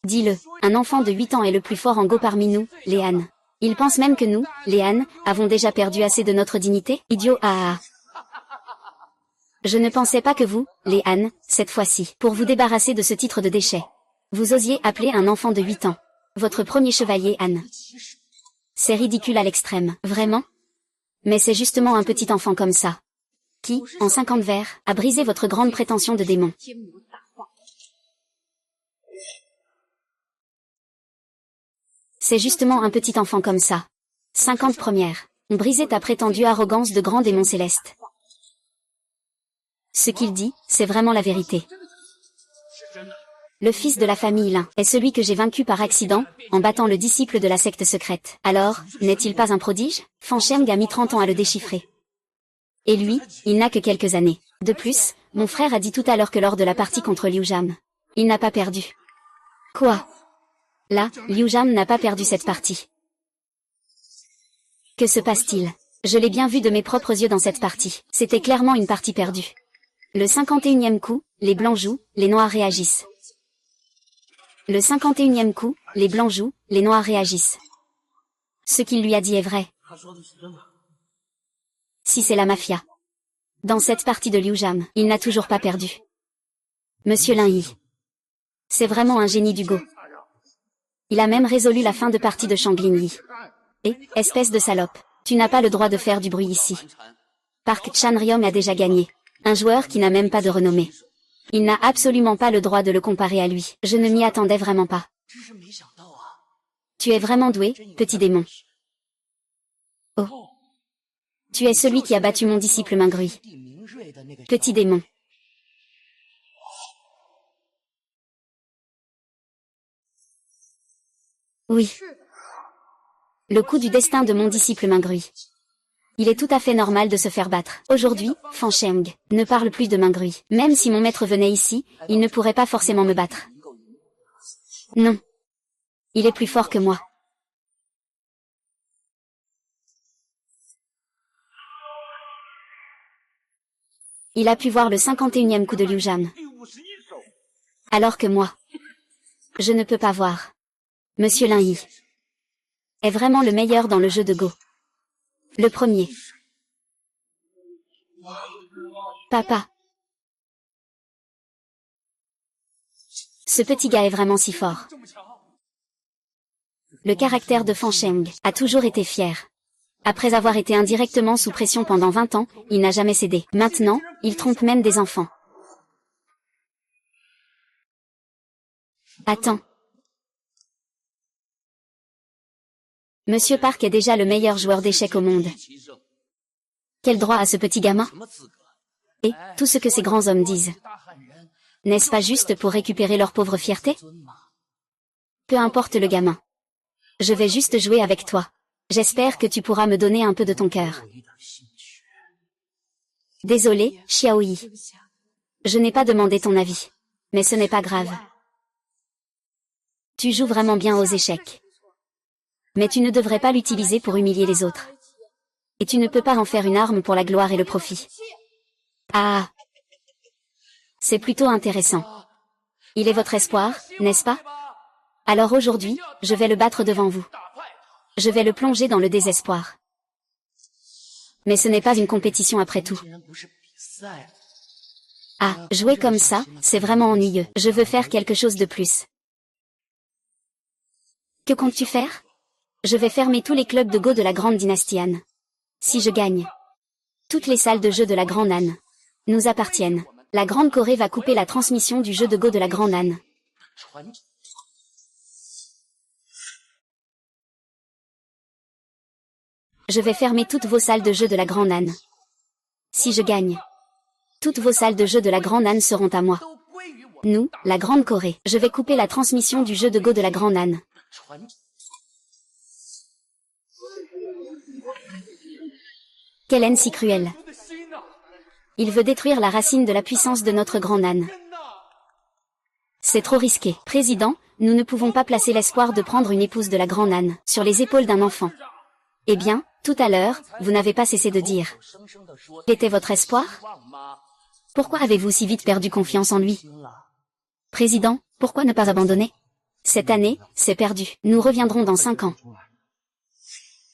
Dis-le, un enfant de 8 ans est le plus fort en Go parmi nous, les Han. Il pense même que nous, les Han, avons déjà perdu assez de notre dignité? Idiot, ah. Je ne pensais pas que vous, les Han, cette fois-ci, pour vous débarrasser de ce titre de déchet, vous osiez appeler un enfant de 8 ans votre premier chevalier Han. C'est ridicule à l'extrême, vraiment? Mais c'est justement un petit enfant comme ça qui, en 50 vers, a brisé votre grande prétention de démon. C'est justement un petit enfant comme ça. 50 premières ont brisé ta prétendue arrogance de grand démon céleste. Ce qu'il dit, c'est vraiment la vérité. Le fils de la famille Lin est celui que j'ai vaincu par accident, en battant le disciple de la secte secrète. Alors, n'est-il pas un prodige? Fan Sheng a mis 30 ans à le déchiffrer. Et lui, il n'a que quelques années. De plus, mon frère a dit tout à l'heure que lors de la partie contre Liu Jam, il n'a pas perdu. Quoi? Là, Liu Jam n'a pas perdu cette partie. Que se passe-t-il? Je l'ai bien vu de mes propres yeux dans cette partie. C'était clairement une partie perdue. Le 51e coup, les blancs jouent, les noirs réagissent. Le 51e coup, les blancs jouent, les noirs réagissent. Ce qu'il lui a dit est vrai. Si c'est la mafia. Dans cette partie de Liu Jam, il n'a toujours pas perdu. Monsieur Lin Yi. C'est vraiment un génie du Go. Il a même résolu la fin de partie de Shanglin Yi. Et, espèce de salope, tu n'as pas le droit de faire du bruit ici. Park Chan-ryom a déjà gagné. Un joueur qui n'a même pas de renommée. Il n'a absolument pas le droit de le comparer à lui. Je ne m'y attendais vraiment pas. Tu es vraiment doué, petit démon. Oh. Tu es celui qui a battu mon disciple Mingrui. Petit démon. Oui. Le coup du destin de mon disciple Mingrui. Il est tout à fait normal de se faire battre. Aujourd'hui, Fan Sheng ne parle plus de Mingrui. Même si mon maître venait ici, il ne pourrait pas forcément me battre. Non. Il est plus fort que moi. Il a pu voir le 51e coup de Liu Jam. Alors que moi, je ne peux pas voir. Monsieur Lin Yi est vraiment le meilleur dans le jeu de Go. Le premier. Papa. Ce petit gars est vraiment si fort. Le caractère de Fan Sheng a toujours été fier. Après avoir été indirectement sous pression pendant 20 ans, il n'a jamais cédé. Maintenant, il trompe même des enfants. Attends. Monsieur Park est déjà le meilleur joueur d'échecs au monde. Quel droit a ce petit gamin? Et, tout ce que ces grands hommes disent. N'est-ce pas juste pour récupérer leur pauvre fierté? Peu importe le gamin. Je vais juste jouer avec toi. J'espère que tu pourras me donner un peu de ton cœur. Désolé, Xiaoyi. Je n'ai pas demandé ton avis. Mais ce n'est pas grave. Tu joues vraiment bien aux échecs. Mais tu ne devrais pas l'utiliser pour humilier les autres. Et tu ne peux pas en faire une arme pour la gloire et le profit. Ah. C'est plutôt intéressant. Il est votre espoir, n'est-ce pas? Alors aujourd'hui, je vais le battre devant vous. Je vais le plonger dans le désespoir. Mais ce n'est pas une compétition après tout. Ah, jouer comme ça, c'est vraiment ennuyeux. Je veux faire quelque chose de plus. Que comptes-tu faire? Je vais fermer tous les clubs de Go de la grande dynastie Han. Si je gagne, toutes les salles de jeu de la grande Han nous appartiennent. La grande Corée va couper la transmission du jeu de Go de la grande Han. Je vais fermer toutes vos salles de jeu de la grande Han. Si je gagne, Toutes vos salles de jeu de la Grande Âne seront à moi. Nous, la Grande Corée. Je vais couper la transmission du jeu de Go de la Grande Âne. Quelle haine si cruelle. Il veut détruire la racine de la puissance de notre Grande Âne. C'est trop risqué. Président, nous ne pouvons pas placer l'espoir de prendre une épouse de la Grande Âne sur les épaules d'un enfant. Eh bien, tout à l'heure, vous n'avez pas cessé de dire. Quel était votre espoir? Pourquoi avez-vous si vite perdu confiance en lui? Président, pourquoi ne pas abandonner? Cette année, c'est perdu. Nous reviendrons dans 5 ans.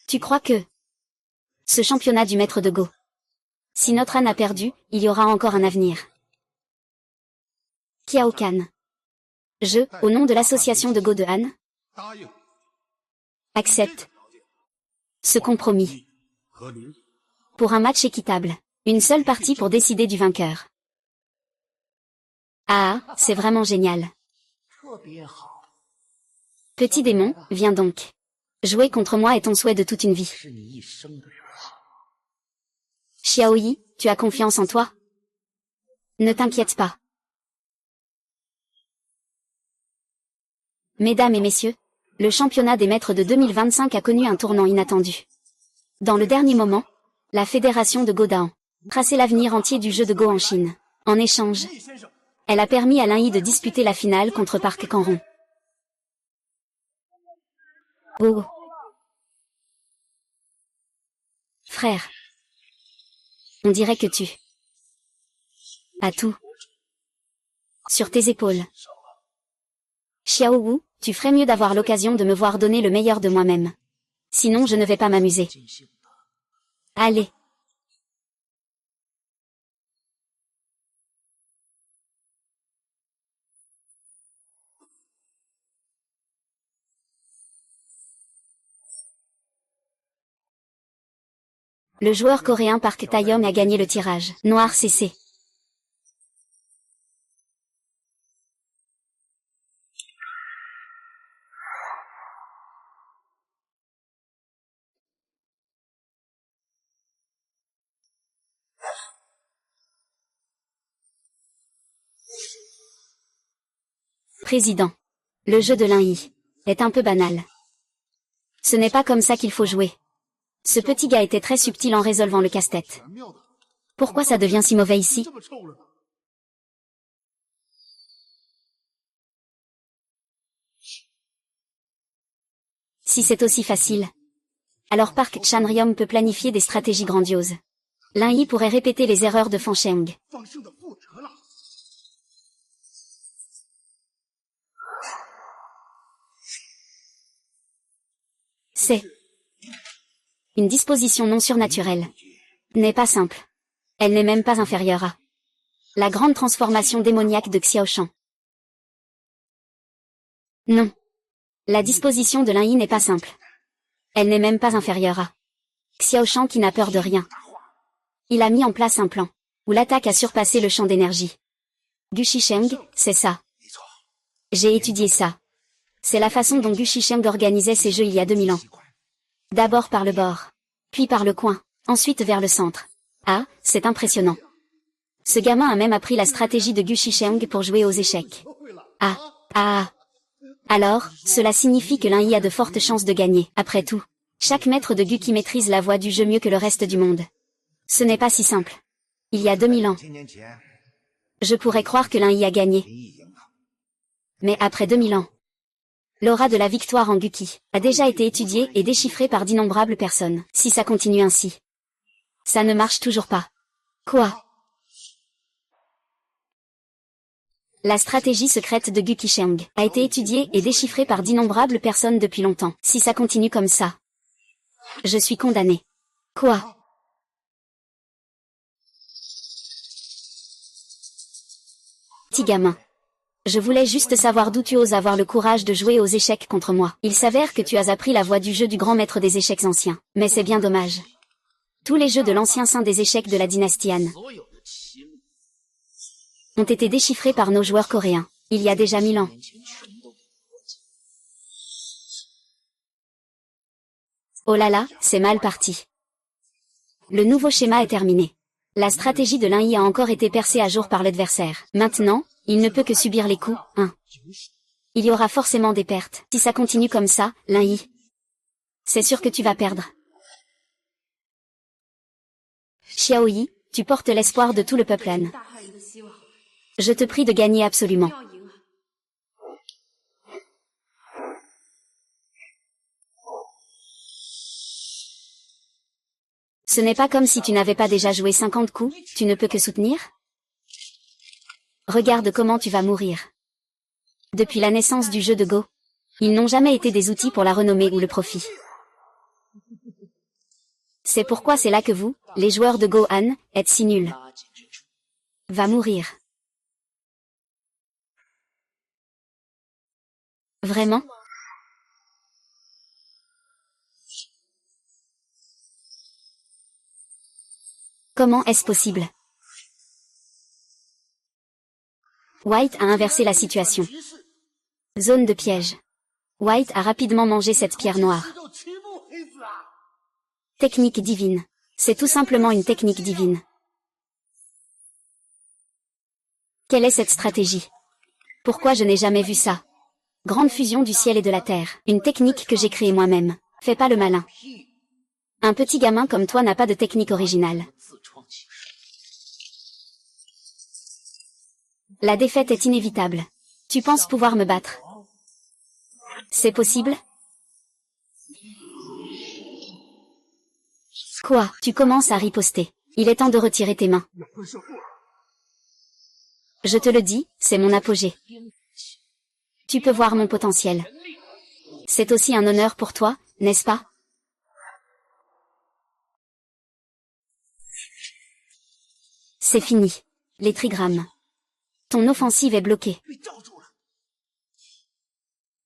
Tu crois que ce championnat du maître de Go, si notre âne a perdu, il y aura encore un avenir. Kiao Kan. Je, au nom de l'association de Go de Han, accepte ce compromis. Pour un match équitable. Une seule partie pour décider du vainqueur. Ah, c'est vraiment génial. Petit démon, viens donc. Jouer contre moi est ton souhait de toute une vie. Xiaoyi, tu as confiance en toi? Ne t'inquiète pas. Mesdames et messieurs, le championnat des maîtres de 2025 a connu un tournant inattendu. Dans le dernier moment, la fédération de Godaan tracé l'avenir entier du jeu de Go en Chine. En échange, elle a permis à Lin Yi de disputer la finale contre Park Kanron. Oh. Frère. On dirait que tu as tout sur tes épaules. Xiao Wu, tu ferais mieux d'avoir l'occasion de me voir donner le meilleur de moi-même. Sinon je ne vais pas m'amuser. Allez. Le joueur coréen Park Taeyong a gagné le tirage. Noir CC. Président. Le jeu de Lin Yi est un peu banal. Ce n'est pas comme ça qu'il faut jouer. Ce petit gars était très subtil en résolvant le casse-tête. Pourquoi ça devient si mauvais ici? Si c'est aussi facile, alors Park Chan-ryom peut planifier des stratégies grandioses. Lin Yi pourrait répéter les erreurs de Fan Sheng. C'est une disposition non surnaturelle. N'est pas simple. Elle n'est même pas inférieure à la grande transformation démoniaque de Xiao Shan. Non. La disposition de Lin Yi n'est pas simple. Elle n'est même pas inférieure à Xiao Shan qui n'a peur de rien. Il a mis en place un plan où l'attaque a surpassé le champ d'énergie. Gu Shisheng, c'est ça. J'ai étudié ça. C'est la façon dont Gu Shisheng organisait ses jeux il y a 2000 ans. D'abord par le bord, puis par le coin, ensuite vers le centre. Ah, c'est impressionnant. Ce gamin a même appris la stratégie de Gu Shisheng pour jouer aux échecs. Ah. Alors, cela signifie que Lin Yi a de fortes chances de gagner. Après tout, chaque maître de Gu qui maîtrise la voie du jeu mieux que le reste du monde. Ce n'est pas si simple. Il y a 2000 ans. Je pourrais croire que Lin Yi a gagné. Mais après 2000 ans, l'aura de la victoire en Guki a déjà été étudiée et déchiffrée par d'innombrables personnes. Si ça continue ainsi, ça ne marche toujours pas. Quoi? La stratégie secrète de Gu Qisheng a été étudiée et déchiffrée par d'innombrables personnes depuis longtemps. Si ça continue comme ça, je suis condamné. Quoi? Petit gamin. Je voulais juste savoir d'où tu oses avoir le courage de jouer aux échecs contre moi. Il s'avère que tu as appris la voie du jeu du grand maître des échecs anciens. Mais c'est bien dommage. Tous les jeux de l'ancien saint des échecs de la dynastie Han ont été déchiffrés par nos joueurs coréens, il y a déjà 1000 ans. Oh là là, c'est mal parti. Le nouveau schéma est terminé. La stratégie de Lin Yi a encore été percée à jour par l'adversaire. Maintenant, il ne peut que subir les coups. Il y aura forcément des pertes. Si ça continue comme ça, Lin Yi, c'est sûr que tu vas perdre. Xiao Yi, tu portes l'espoir de tout le peuple Han. Je te prie de gagner absolument. Ce n'est pas comme si tu n'avais pas déjà joué 50 coups, tu ne peux que soutenir? Regarde comment tu vas mourir. Depuis la naissance du jeu de Go, ils n'ont jamais été des outils pour la renommée ou le profit. C'est pourquoi c'est là que vous, les joueurs de Go Han, êtes si nuls. Va mourir. Vraiment? Comment est-ce possible? White a inversé la situation. Zone de piège. White a rapidement mangé cette pierre noire. Technique divine. C'est tout simplement une technique divine. Quelle est cette stratégie? Pourquoi je n'ai jamais vu ça? Grande fusion du ciel et de la terre. Une technique que j'ai créée moi-même. Fais pas le malin. Un petit gamin comme toi n'a pas de technique originale. La défaite est inévitable. Tu penses pouvoir me battre? C'est possible? Quoi? Tu commences à riposter. Il est temps de retirer tes mains. Je te le dis, c'est mon apogée. Tu peux voir mon potentiel. C'est aussi un honneur pour toi, n'est-ce pas? C'est fini. Les trigrammes. Ton offensive est bloquée.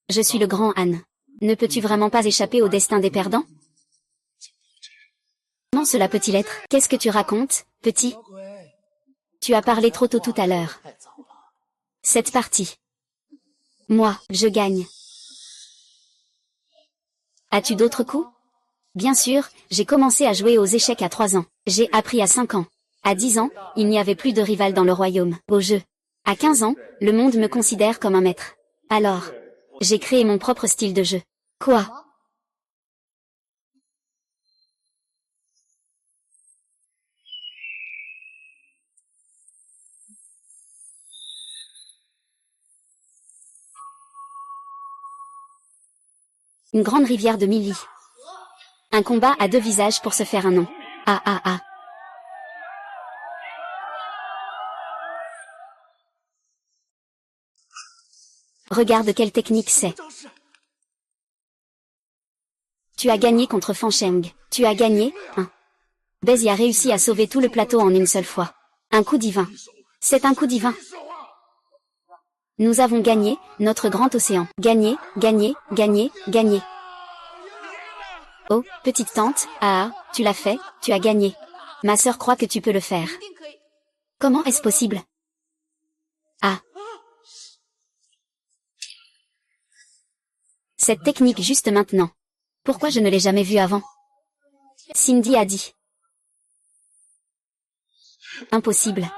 Je suis le grand Han. Ne peux-tu vraiment pas échapper au destin des perdants? Comment cela peut-il être? Qu'est-ce que tu racontes, petit? Tu as parlé trop tôt tout à l'heure. Cette partie. Moi, je gagne. As-tu d'autres coups? Bien sûr, j'ai commencé à jouer aux échecs à 3 ans. J'ai appris à 5 ans. À 10 ans, il n'y avait plus de rival dans le royaume. Au jeu. À 15 ans, le monde me considère comme un maître. Alors, j'ai créé mon propre style de jeu. Quoi? Une grande rivière de Milly. Un combat à 2 visages pour se faire un nom. Ah ah ah. Regarde quelle technique c'est. Tu as gagné contre Fan Sheng. Tu as gagné, hein. Bézi a réussi à sauver tout le plateau en une seule fois. Un coup divin. C'est un coup divin. Nous avons gagné, notre grand océan. Gagné, gagné, gagné, gagné. Oh, petite tante, ah, tu l'as fait, tu as gagné. Ma sœur croit que tu peux le faire. Comment est-ce possible? Ah. Cette technique juste maintenant. Pourquoi je ne l'ai jamais vue avant? Cindy a dit. Impossible.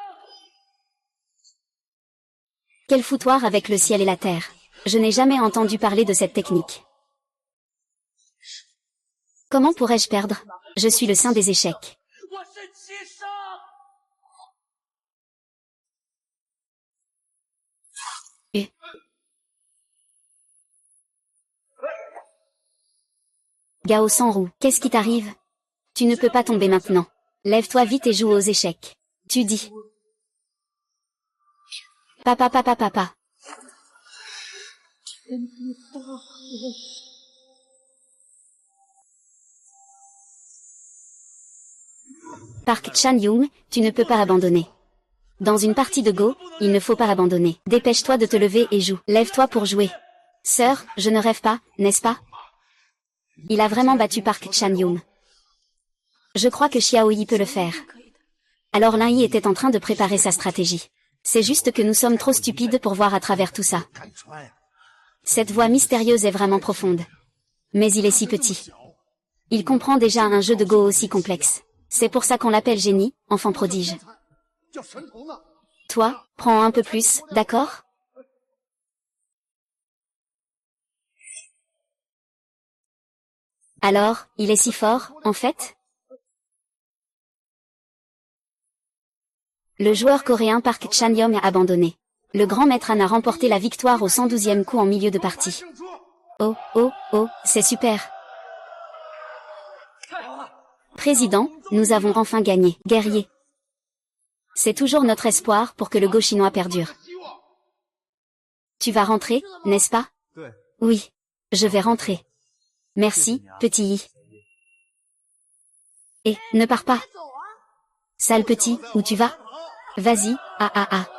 Quel foutoir avec le ciel et la terre. Je n'ai jamais entendu parler de cette technique. Comment pourrais-je perdre? Je suis le saint des échecs. Gao Sanru, qu'est-ce qui t'arrive? Tu ne peux pas tomber maintenant. Lève-toi vite et joue aux échecs. Tu dis. Papa papa papa. Park Chan-young, tu ne peux pas abandonner. Dans une partie de Go, il ne faut pas abandonner. Dépêche-toi de te lever et joue. Lève-toi pour jouer. Sœur, je ne rêve pas, n'est-ce pas? Il a vraiment battu Park Chan-young. Je crois que Xiao Yi peut le faire. Alors Lin Yi était en train de préparer sa stratégie. C'est juste que nous sommes trop stupides pour voir à travers tout ça. Cette voix mystérieuse est vraiment profonde. Mais il est si petit. Il comprend déjà un jeu de Go aussi complexe. C'est pour ça qu'on l'appelle génie, enfant prodige. Toi, prends un peu plus, d'accord? Alors, il est si fort, en fait? Le joueur coréen Park Chan-young a abandonné. Le grand maître Han a remporté la victoire au 112e coup en milieu de partie. Oh, oh, oh, c'est super. Président, nous avons enfin gagné, guerrier. C'est toujours notre espoir pour que le Go chinois perdure. Tu vas rentrer, n'est-ce pas? Oui. Je vais rentrer. Merci, petit Yi. Et, ne pars pas. Sale petit, où tu vas? Vas-y, ah ah ah.